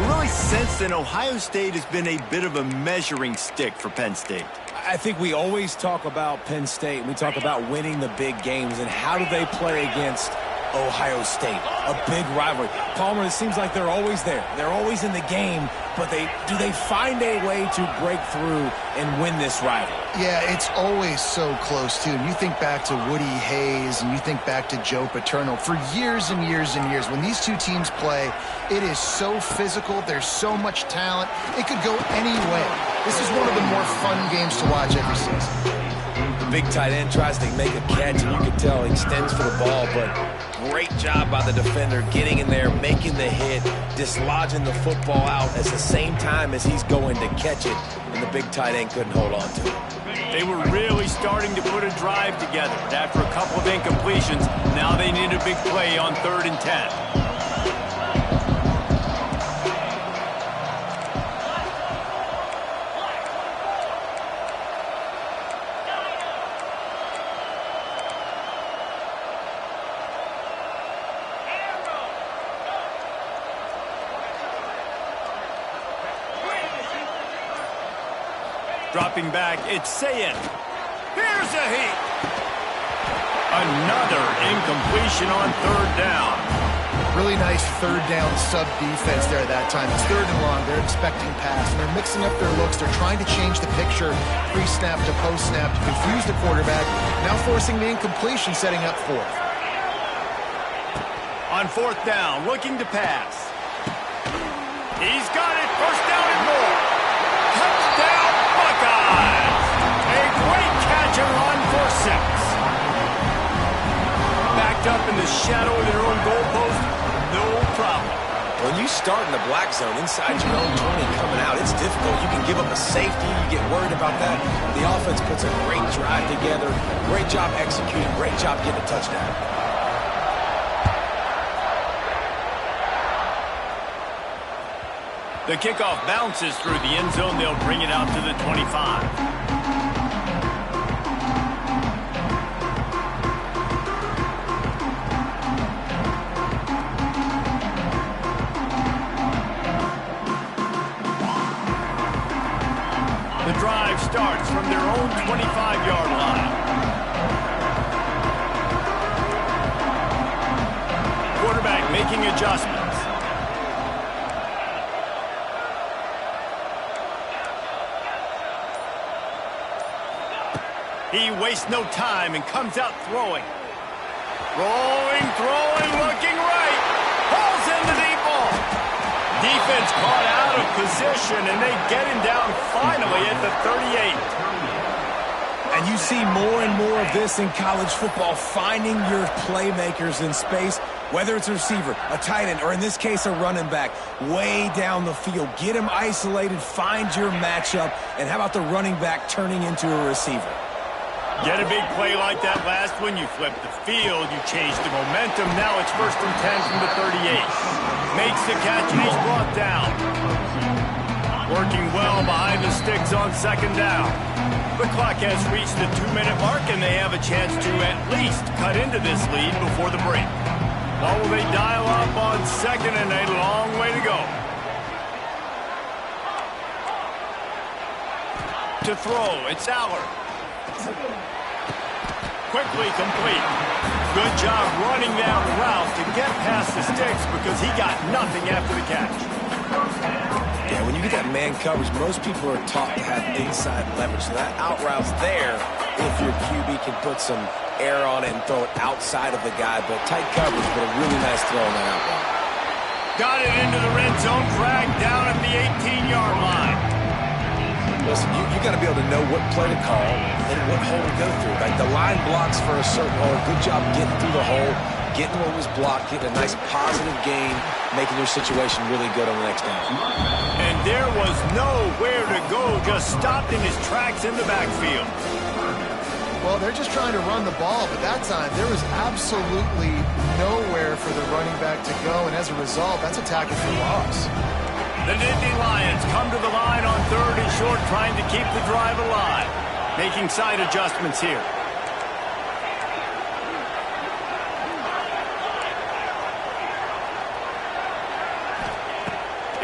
Really, since then, Ohio State has been a bit of a measuring stick for Penn State. I think we always talk about Penn State. We talk about winning the big games, and how do they play against Ohio State, a big rivalry. Palmer, it seems like they're always there. They're always in the game, but do they find a way to break through and win this rivalry? Yeah, it's always so close, too. And you think back to Woody Hayes and you think back to Joe Paterno. For years and years and years, when these two teams play, it is so physical. There's so much talent. It could go any way. This is one of the more fun games to watch every season. The big tight end tries to make a catch, and you can tell he extends for the ball, but great job by the defender getting in there, making the hit, dislodging the football out at the same time as he's going to catch it, and the big tight end couldn't hold on to it. They were really starting to put a drive together, but after a couple of incompletions, now they need a big play on 3rd and 10. Dropping back, it's Sayin. Here's a heat. Another incompletion on 3rd down. Really nice 3rd down sub defense there that time. It's 3rd and long. They're expecting pass, and they're mixing up their looks. They're trying to change the picture pre-snap to post-snap to confuse the quarterback, now forcing the incompletion, setting up 4th. On 4th down, looking to pass. He's got it. 1st down and more. Touchdown, Buckeyes. A great catch and run for 6. Backed up in the shadow of their own goalpost, no problem. When you start in the black zone inside your own 20 coming out, it's difficult. You can give up a safety. You get worried about that. The offense puts a great drive together. Great job executing. Great job getting a touchdown. The kickoff bounces through the end zone. They'll bring it out to the 25. The drive starts from their own 25-yard line. Quarterback making adjustments. He wastes no time and comes out throwing. Throwing, looking right. Pulls in the deep ball. Defense caught out of position, and they get him down finally at the 38. And you see more and more of this in college football, finding your playmakers in space, whether it's a receiver, a tight end, or in this case, a running back, way down the field. Get him isolated, find your matchup, and how about the running back turning into a receiver? Get a big play like that last one, you flip the field, you change the momentum. Now it's 1st and 10 from the 38. Makes the catch and he's brought down. Working well behind the sticks on 2nd down. The clock has reached the 2-minute mark and they have a chance to at least cut into this lead before the break. Or will they dial up on 2nd and a long way to go? To throw, it's Allard. Quickly complete. Good job running that route to get past the sticks because he got nothing after the catch. Yeah, when you get that man coverage, most people are taught to have inside leverage. So that out route's there if your QB can put some air on it and throw it outside of the guy. But tight coverage, but a really nice throw on that out route. Got it into the red zone, dragged down at the 18-yard line. Listen, you got to be able to know what play to call and what hole to go through. Like the line blocks for a certain hole. Good job getting through the hole, getting what was blocked, getting a nice positive gain, making your situation really good on the next down. And there was nowhere to go, just stopped in his tracks in the backfield. Well, they're just trying to run the ball, but that time there was absolutely nowhere for the running back to go, and as a result, that's a tackle for loss. The Nittany Lions come to the line on 3rd and short, trying to keep the drive alive. Making side adjustments here.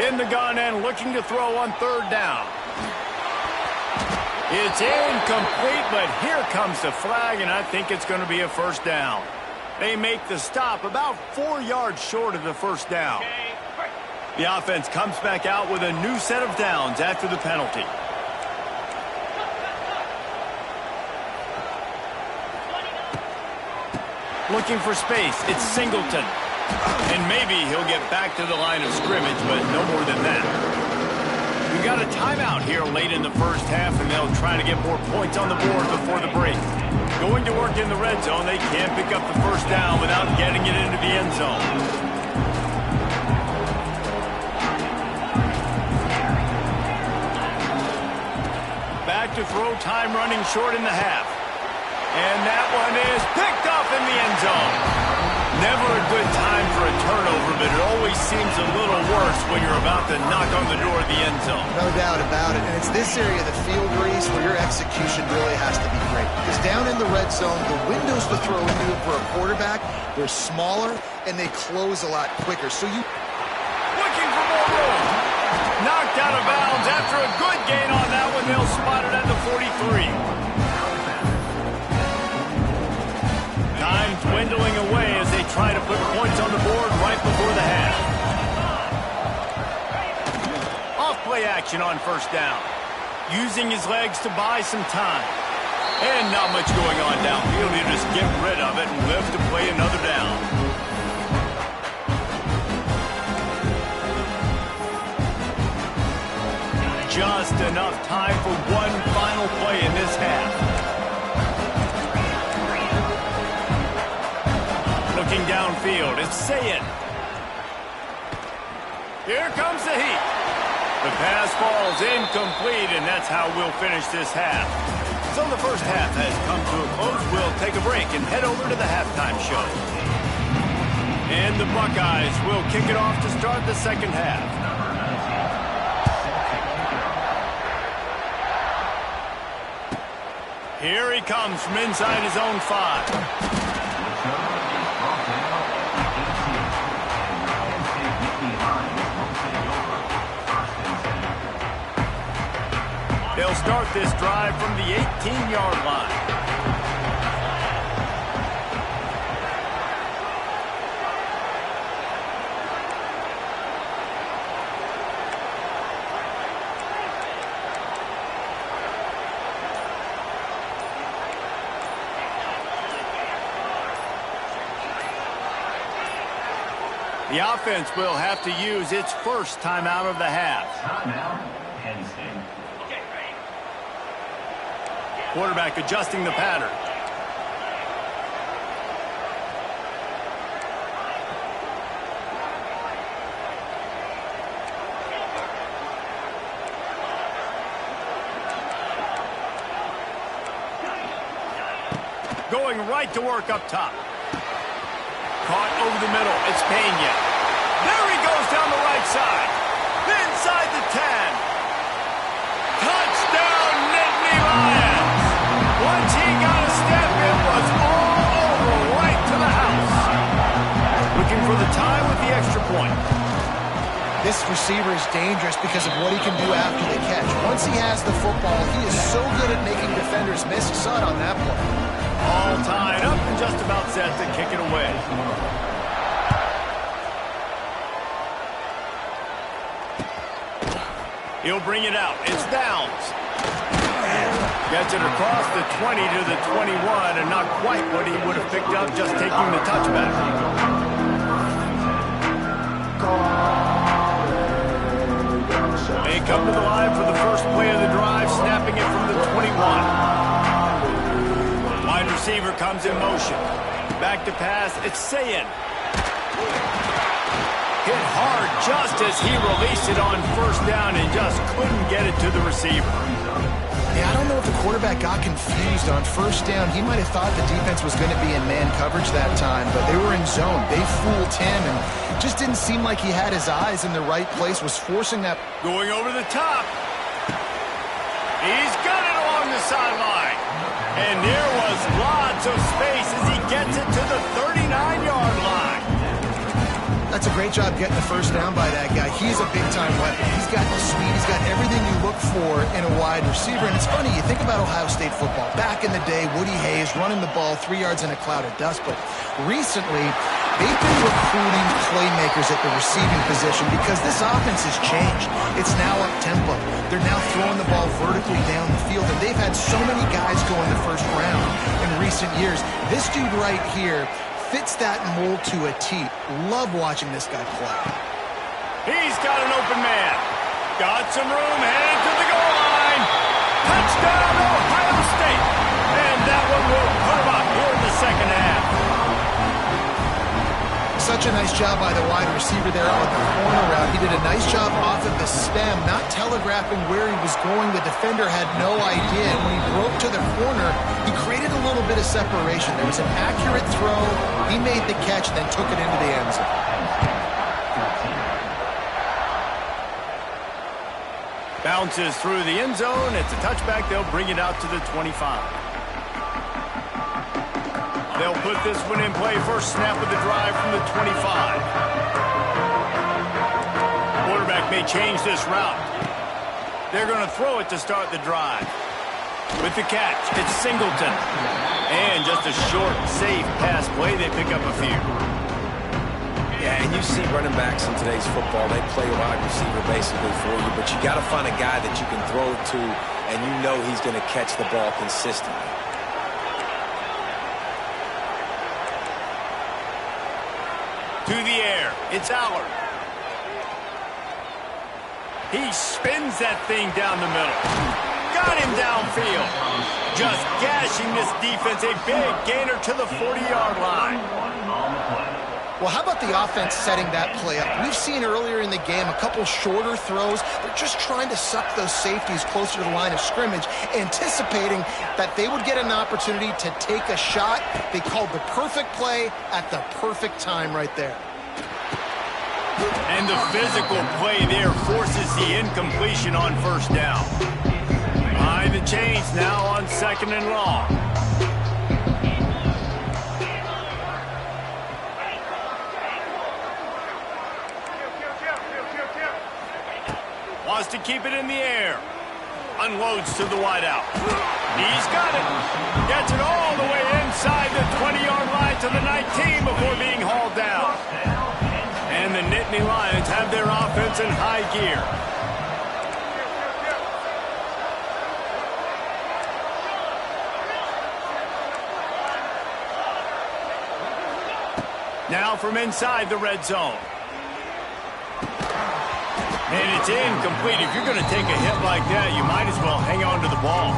In the gun and looking to throw on 3rd down. It's incomplete, but here comes the flag, and I think it's going to be a 1st down. They make the stop about 4 yards short of the 1st down. The offense comes back out with a new set of downs after the penalty. Looking for space, it's Singleton. And maybe he'll get back to the line of scrimmage, but no more than that. We've got a timeout here late in the first half, and they'll try to get more points on the board before the break. Going to work in the red zone, they can't pick up the first down without getting it into the end zone. Back to throw, time running short in the half. And that one is picked off in the end zone. Never a good time for a turnover, but it always seems a little worse when you're about to knock on the door of the end zone. No doubt about it. And it's this area of the field, Reese, where your execution really has to be great. Because down in the red zone, the windows to throw into for a quarterback, they're smaller and they close a lot quicker. So you... Looking for more room. Knocked out of bounds after a good gain on that one. They'll spot it at the 43. Time dwindling away as they try to put points on the board right before the half. Off-play action on first down. Using his legs to buy some time. And not much going on downfield. You just get rid of it and live to play another down. Just enough time for one final play in this half. Looking downfield, it's Sayin. Here comes the heat. The pass falls incomplete, and that's how we'll finish this half. So the first half has come to a close. We'll take a break and head over to the halftime show. And the Buckeyes will kick it off to start the second half. Here he comes from inside his own 5. They'll start this drive from the 18-yard line. The offense will have to use its first timeout of the half. Timeout, Penn State. Quarterback adjusting the pattern. Going right to work up top. Caught over the middle. It's Pena. There he goes down the right side. Inside the 10. Touchdown, Nittany Lions. Once he got a step, it was all over right to the house. Looking for the tie with the extra point. This receiver is dangerous because of what he can do after the catch. Once he has the football, he is so good at making defenders miss. You saw it on that play. All tied up and just about set to kick it away. He'll bring it out. It's Downs. Gets it across the 20 to the 21, and not quite what he would have picked up just taking the touchback. They come to the line for the first play of the drive, snapping it from the 21. Wide receiver comes in motion. Back to pass, it's Sayin. Hit hard just as he released it on first down and just couldn't get it to the receiver. Yeah, I don't know if the quarterback got confused on first down. He might have thought the defense was going to be in man coverage that time, but they were in zone. They fooled him and just didn't seem like he had his eyes in the right place, was forcing that. Going over the top. He's got it along the sideline. And there was lots of space as he gets it to the 39-yard line. That's a great job getting the first down by that guy. He's a big-time weapon. He's got the speed. He's got everything you look for in a wide receiver. And it's funny, you think about Ohio State football. Back in the day, Woody Hayes running the ball 3 yards in a cloud of dust. But recently, they've been recruiting playmakers at the receiving position because this offense has changed. It's now up-tempo. They're now throwing the ball vertically down the field. And they've had so many guys go in the first round in recent years. This dude right here fits that mold to a T. Love watching this guy play. He's got an open man. Got some room, heading to the goal line. Touchdown, Ohio State. And that one will put them up here in the second half. Such a nice job by the wide receiver there on the corner route. He did a nice job off of the stem, not telegraphing where he was going. The defender had no idea. And when he broke to the corner, he created a little bit of separation. There was an accurate throw. He made the catch and then took it into the end zone. Bounces through the end zone. It's a touchback. They'll bring it out to the 25. They'll put this one in play. First snap of the drive from the 25. Quarterback may change this route. They're going to throw it to start the drive. With the catch, it's Singleton. And just a short, safe pass play. They pick up a few. Yeah, and you see running backs in today's football, they play wide receiver basically for you, but you got to find a guy that you can throw it to, and you know he's going to catch the ball consistently. To the air, it's Allard. He spins that thing down the middle. Got him downfield. Just gashing this defense, a big gainer to the 40-yard line. Well, how about the offense setting that play up? We've seen earlier in the game a couple shorter throws. They're just trying to suck those safeties closer to the line of scrimmage, anticipating that they would get an opportunity to take a shot. They called the perfect play at the perfect time right there. And the physical play there forces the incompletion on first down. Behind the chains now on 2nd and long. Wants to keep it in the air. Unloads to the wideout. He's got it. Gets it all the way inside the 20-yard line to the 19 before being hauled down. And the Nittany Lions have their offense in high gear. Now from inside the red zone. And it's incomplete. If you're going to take a hit like that, you might as well hang on to the ball.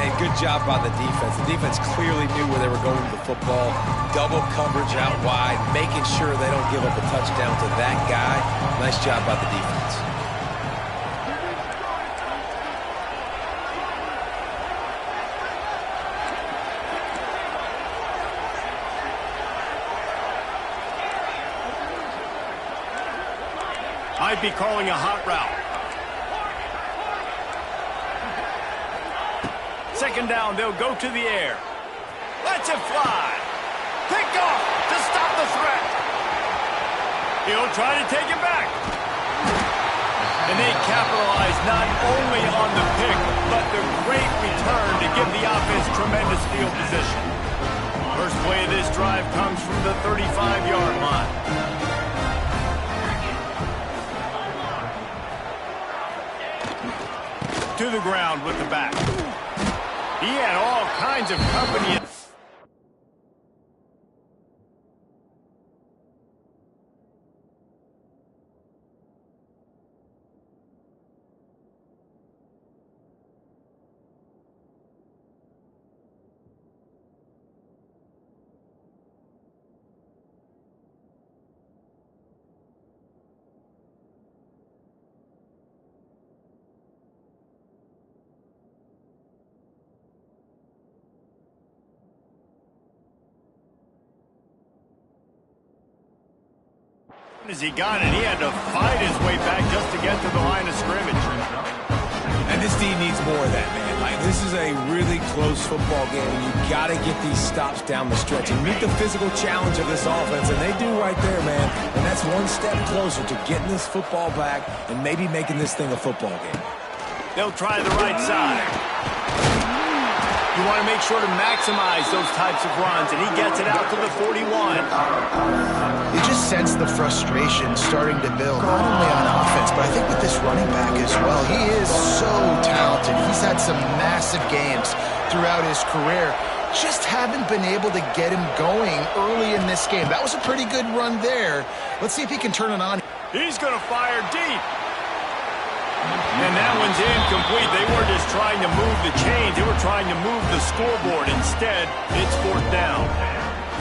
And good job by the defense. The defense clearly knew where they were going with the football. Double coverage out wide, making sure they don't give up a touchdown to that guy. Nice job by the defense. Might be calling a hot route. 2nd down, they'll go to the air. Lets it fly. Picked off to stop the threat. He'll try to take it back. And they capitalize not only on the pick, but the great return to give the offense tremendous field position. First play of this drive comes from the 35-yard line. To the ground with the back. He had all kinds of company. As he got it, he had to fight his way back just to get to the line of scrimmage. And this team needs more of that, man. Like, this is a really close football game, and you got to get these stops down the stretch and meet the physical challenge of this offense, and they do right there, man. And that's one step closer to getting this football back and maybe making this thing a football game. They'll try the right side. You want to make sure to maximize those types of runs, and he gets it out to the 41. You just sense the frustration starting to build, not only on offense, but I think with this running back as well. He is so talented. He's had some massive games throughout his career. Just haven't been able to get him going early in this game. That was a pretty good run there. Let's see if he can turn it on. He's going to fire deep. And that one's incomplete. They weren't just trying to move the chains. They were trying to move the scoreboard. Instead, it's 4th down.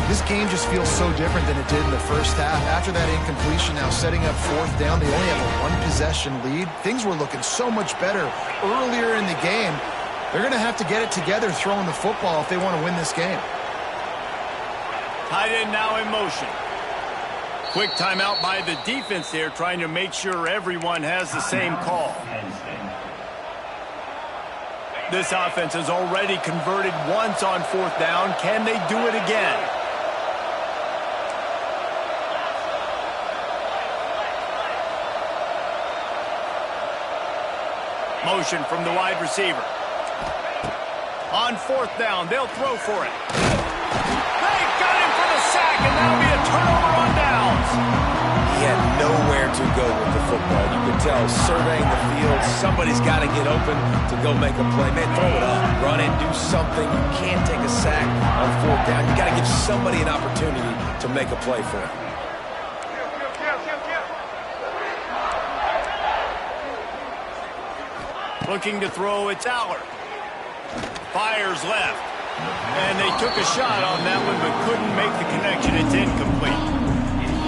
This game just feels so different than it did in the first half. After that incompletion, now setting up 4th down, they only have a 1-possession lead. Things were looking so much better earlier in the game. They're going to have to get it together throwing the football if they want to win this game. Tight end now in motion. Quick timeout by the defense there, trying to make sure everyone has the same call. This offense has already converted once on 4th down. Can they do it again? Motion from the wide receiver. On 4th down, they'll throw for it. They got him for the sack, and that'll be a turnover on downs. He had nowhere to go with the football. You could tell, surveying the field, somebody's got to get open to go make a play. Man, throw it up, run it, do something. You can't take a sack on 4th down. You got to give somebody an opportunity to make a play for him. Looking to throw, it's Allard. Fires left. And they took a shot on that one, but couldn't make the connection. It's incomplete.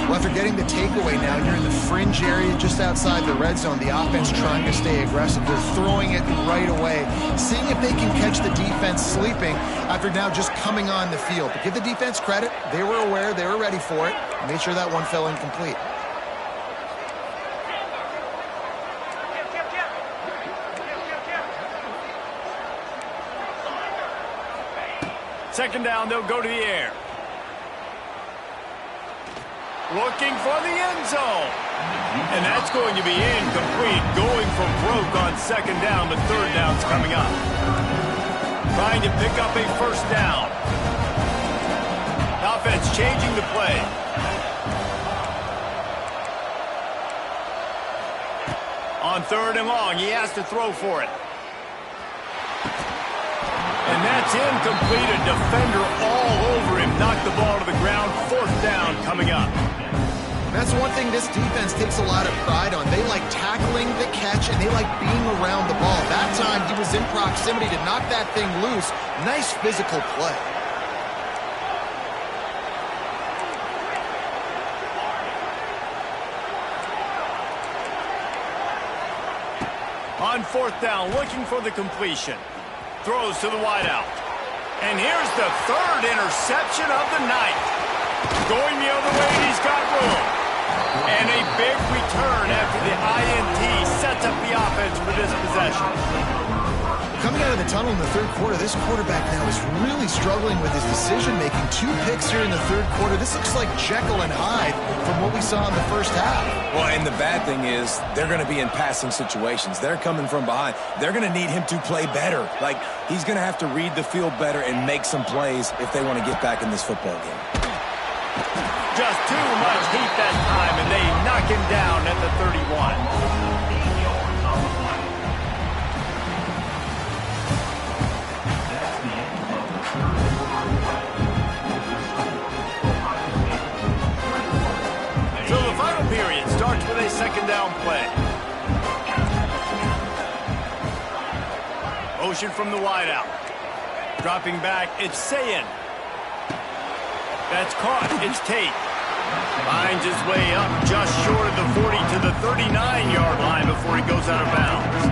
Well, after getting the takeaway now, you're in the fringe area just outside the red zone. The offense trying to stay aggressive. They're throwing it right away, seeing if they can catch the defense sleeping after now just coming on the field. But give the defense credit. They were aware. They were ready for it. Made sure that one fell incomplete. Second down, they'll go to the air. Looking for the end zone. And that's going to be incomplete. Going for broke on 2nd down, but 3rd down's coming up. Trying to pick up a 1st down. Offense changing the play. On 3rd and long, he has to throw for it. And that's incomplete. A defender all over him. Knocked the ball to the ground. 4th down coming up. That's one thing this defense takes a lot of pride on. They like tackling the catch, and they like being around the ball. That time, he was in proximity to knock that thing loose. Nice physical play. On 4th down, looking for the completion. Throws to the wideout. And here's the 3rd interception of the night. Going the other way, he's got room. And a big return after the INT sets up the offense for this possession. Coming out of the tunnel in the 3rd quarter, this quarterback now is really struggling with his decision-making. 2 picks here in the 3rd quarter. This looks like Jekyll and Hyde from what we saw in the first half. Well, and the bad thing is they're going to be in passing situations. They're coming from behind. They're going to need him to play better. Like, he's going to have to read the field better and make some plays if they want to get back in this football game. Just too much heat that time, and they knock him down at the 31. So the final period starts with a 2nd down play. Motion from the wideout. Dropping back, it's Sayin. That's caught. It's Tate. Finds his way up just short of the 40 to the 39-yard line before he goes out of bounds.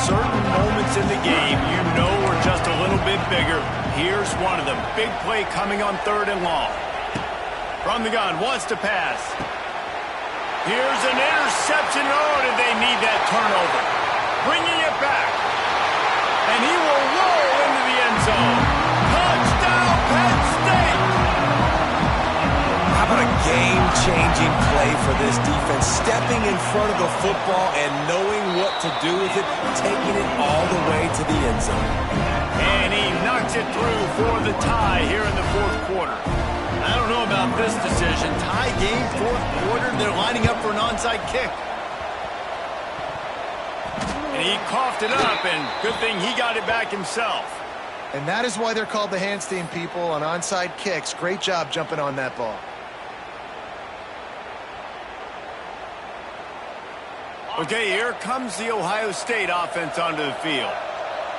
Certain moments in the game you know are just a little bit bigger. Here's one of them. Big play coming on 3rd and long. From the gun, wants to pass. Here's an interception. Oh, did they need that turnover? Bringing it back. And he will roll into the end zone. Touchdown, Penn State! How about a game-changing play for this defense? Stepping in front of the football and knowing what to do with it, taking it all the way to the end zone. And he knocks it through for the tie here in the 4th quarter. I don't know about this decision. Tie game, 4th quarter, they're lining up for an onside kick. And he coughed it up, and good thing he got it back himself. And that is why they're called the Handstein people on onside kicks. Great job jumping on that ball. Okay, here comes the Ohio State offense onto the field.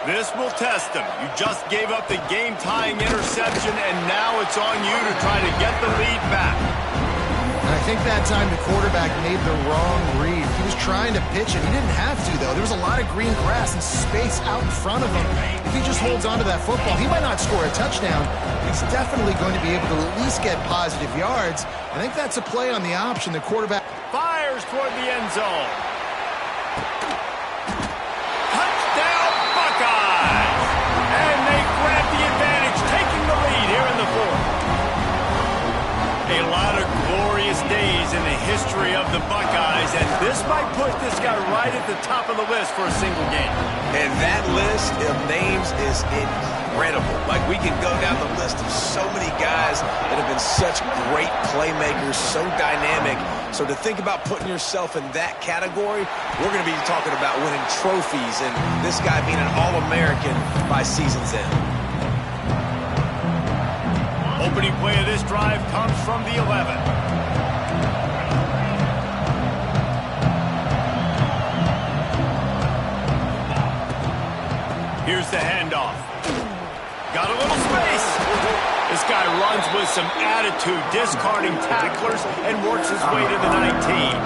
This will test them. You just gave up the game-tying interception, and now it's on you to try to get the lead back. And I think that time the quarterback made the wrong read. He was trying to pitch it. He didn't have to, though. There was a lot of green grass and space out in front of him. If he just holds on to that football, he might not score a touchdown. He's definitely going to be able to at least get positive yards. I think that's a play on the option. The quarterback Fires toward the end zone. Touchdown, Buckeyes! And they grab the advantage, taking the lead here in the fourth. A lot of glorious days in the history of the Buckeyes, and this might put this guy right at the top of the list for a single game. And that list of names is incredible. Like, we can go down the list of so many guys that have been such great playmakers, so dynamic. So to think about putting yourself in that category, we're going to be talking about winning trophies and this guy being an All-American by season's end. Opening play of this drive comes from the 11. Here's the handoff. Got a little space. This guy runs with some attitude, discarding tacklers, and works his way to the 19.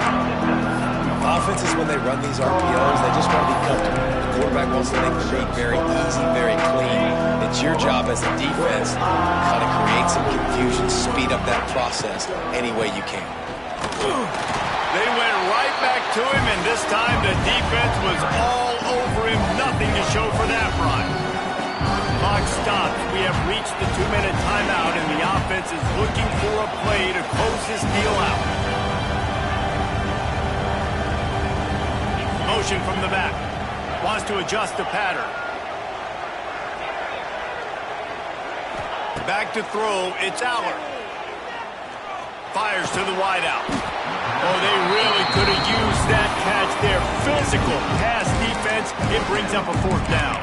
Offenses, when they run these RPOs, they just want to be comfortable. The quarterback wants to make the read very easy, very clean. It's your job as a defense to kind of create some confusion, speed up that process any way you can. They went right back to him, and this time the defense was all over him. Nothing to show for that run. Clock stops. We have reached the 2-minute timeout, and the offense is looking for a play to close this deal out. Motion from the back. Wants to adjust the pattern. Back to throw. It's Aller. Fires to the wideout. Oh, they really could have used that catch there. Physical pass defense. It brings up a fourth down.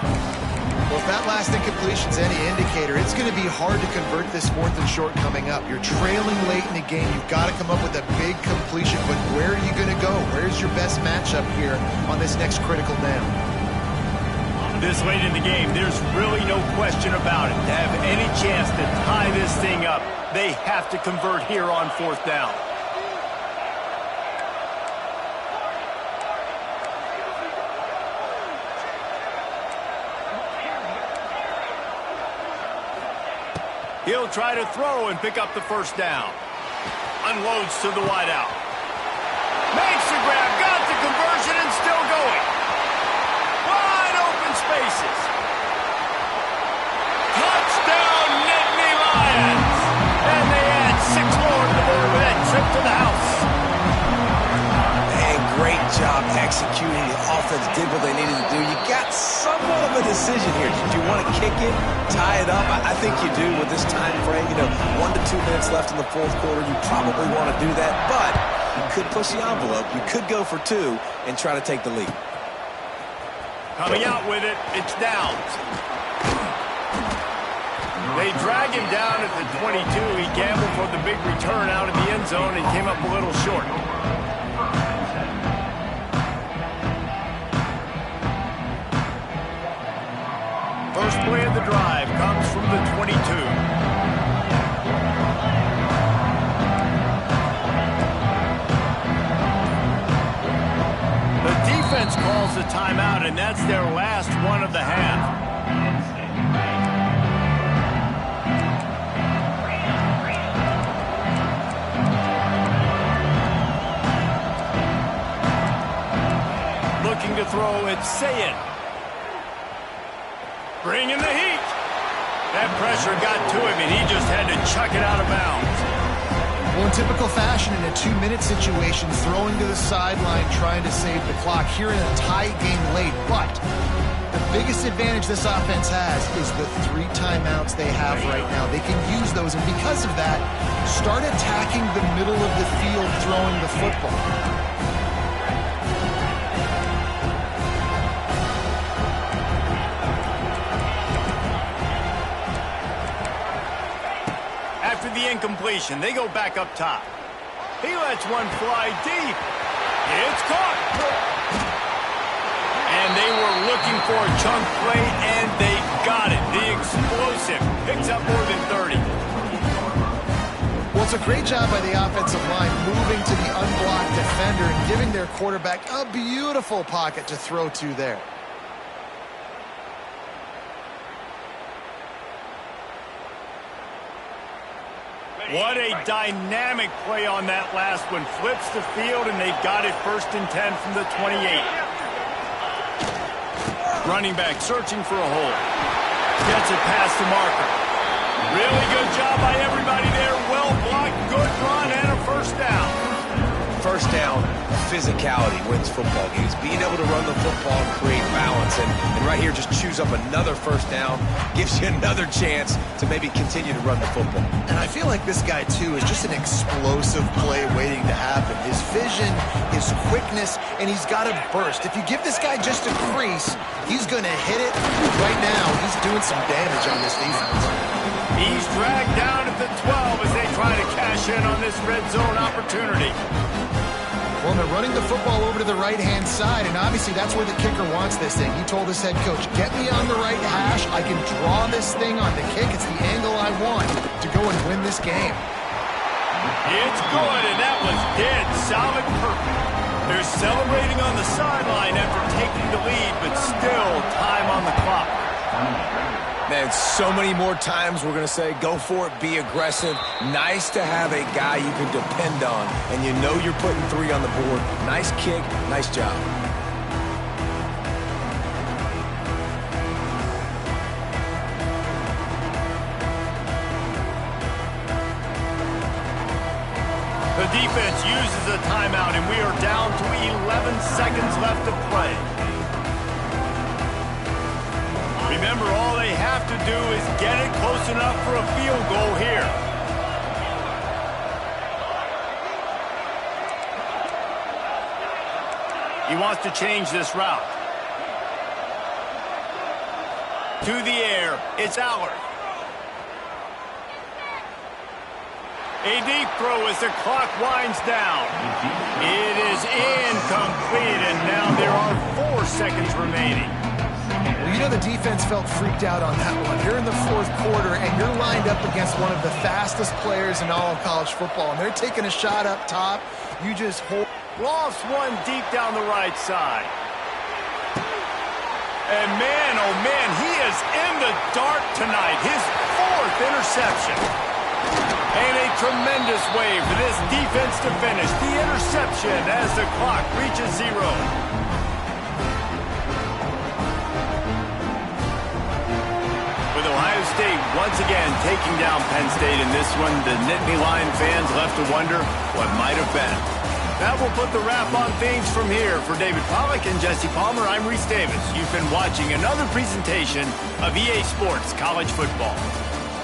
Well, if that last incompletion's any indicator, it's going to be hard to convert this 4th and short coming up. You're trailing late in the game. You've got to come up with a big completion, but where are you going to go? Where's your best matchup here on this next critical down? This late in the game, there's really no question about it. To have any chance to tie this thing up, they have to convert here on 4th down. He'll try to throw and pick up the first down. Unloads to the wideout. Makes the grab, got the conversion, and still going. Wide open spaces. Touchdown, Nittany Lions! And they add 6 more to the board with that trip to the house. And great job executing. The offense did what they needed to do. You got somewhat of a decision here. Do you want to kick it, tie it up? I think you do with this time frame. 1 to 2 minutes left in the 4th quarter. You probably want to do that, but you could push the envelope. You could go for 2 and try to take the lead. Coming out with it, it's Downs. They drag him down at the 22. He gambled for the big return out of the end zone and came up a little short. First play of the drive comes from the 22. The defense calls the timeout, and that's their last one of the half. Looking to throw, it's Sayed. Bringing the heat. That pressure got to him, and he just had to chuck it out of bounds. Well, in typical fashion, in a 2-minute situation, throwing to the sideline, trying to save the clock here in a tie game late. But the biggest advantage this offense has is the 3 timeouts they have right now. They can use those, and because of that, start attacking the middle of the field throwing the football. After the incompletion, they go back up top. He lets one fly deep. It's caught. And they were looking for a chunk play, and they got it. The explosive picks up more than 30. Well, it's a great job by the offensive line moving to the unblocked defender and giving their quarterback a beautiful pocket to throw to there. What a dynamic play on that last one. Flips the field, and they've got it 1st and 10 from the 28. Running back searching for a hole. Gets it past the marker. Really good job by everybody there. Well blocked, good run, and a 1st down. First down, physicality wins football games. Being able to run the football and create balance. And right here, just choose up another 1st down. Gives you another chance to maybe continue to run the football. And I feel like this guy, too, is just an explosive play waiting to happen. His vision, his quickness, and he's got a burst. If you give this guy just a crease, he's going to hit it. Right now, he's doing some damage on this defense. He's dragged down at the 12 as they try to cash in on this red zone opportunity. Well, they're running the football over to the right-hand side, and obviously that's where the kicker wants this thing. He told his head coach, get me on the right hash. I can draw this thing on the kick. It's the angle I want to go and win this game. It's good, and that was dead solid perfect. They're celebrating on the sideline after taking the lead, but still time on the clock. Man, so many more times we're going to say, go for it, be aggressive. Nice to have a guy you can depend on, and you know you're putting 3 on the board. Nice kick, nice job. The defense uses a timeout, and we are down to 11 seconds left to play. Remember, all they have to do is get it close enough for a field goal here. He wants to change this route. To the air, it's Allard. A deep throw as the clock winds down. It is incomplete, and now there are 4 seconds remaining. Well, you know the defense felt freaked out on that one. You're in the 4th quarter, and you're lined up against one of the fastest players in all of college football, and they're taking a shot up top. You just hold. Lost one deep down the right side. And man, oh man, he is in the dark tonight. His 4th interception. And a tremendous way for this defense to finish the interception as the clock reaches 0. With Ohio State once again taking down Penn State in this one, the Nittany Lion fans left to wonder what might have been. That will put the wrap on things from here. For David Pollack and Jesse Palmer, I'm Reese Davis. You've been watching another presentation of EA Sports College Football.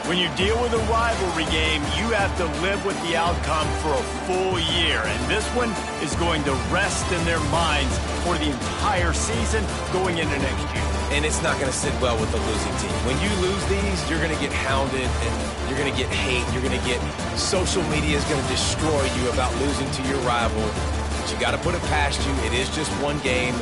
When you deal with a rivalry game, you have to live with the outcome for a full year. And this one is going to rest in their minds for the entire season going into next year. And it's not going to sit well with the losing team. When you lose these, you're going to get hounded, and you're going to get hate. You're going to get social media is going to destroy you about losing to your rival. But you got to put it past you. It is just one game.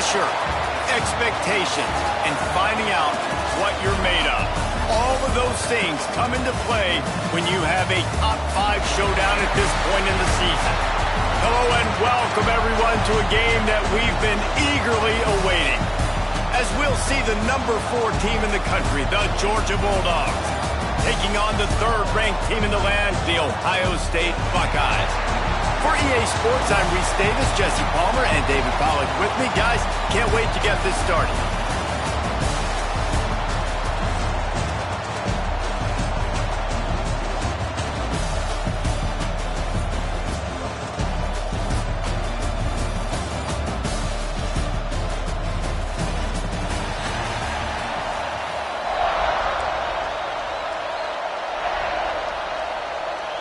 pressure, expectations, and finding out what you're made of. All of those things come into play when you have a top 5 showdown at this point in the season. Hello and welcome everyone to a game that we've been eagerly awaiting, as we'll see the number 4 team in the country, the Georgia Bulldogs, taking on the 3rd-ranked team in the land, the Ohio State Buckeyes. For EA Sports, I'm Reese Davis, Jesse Palmer, and David Pollack with me. Guys, can't wait to get this started.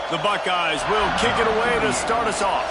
The Buckeyes will kick it away to start us off.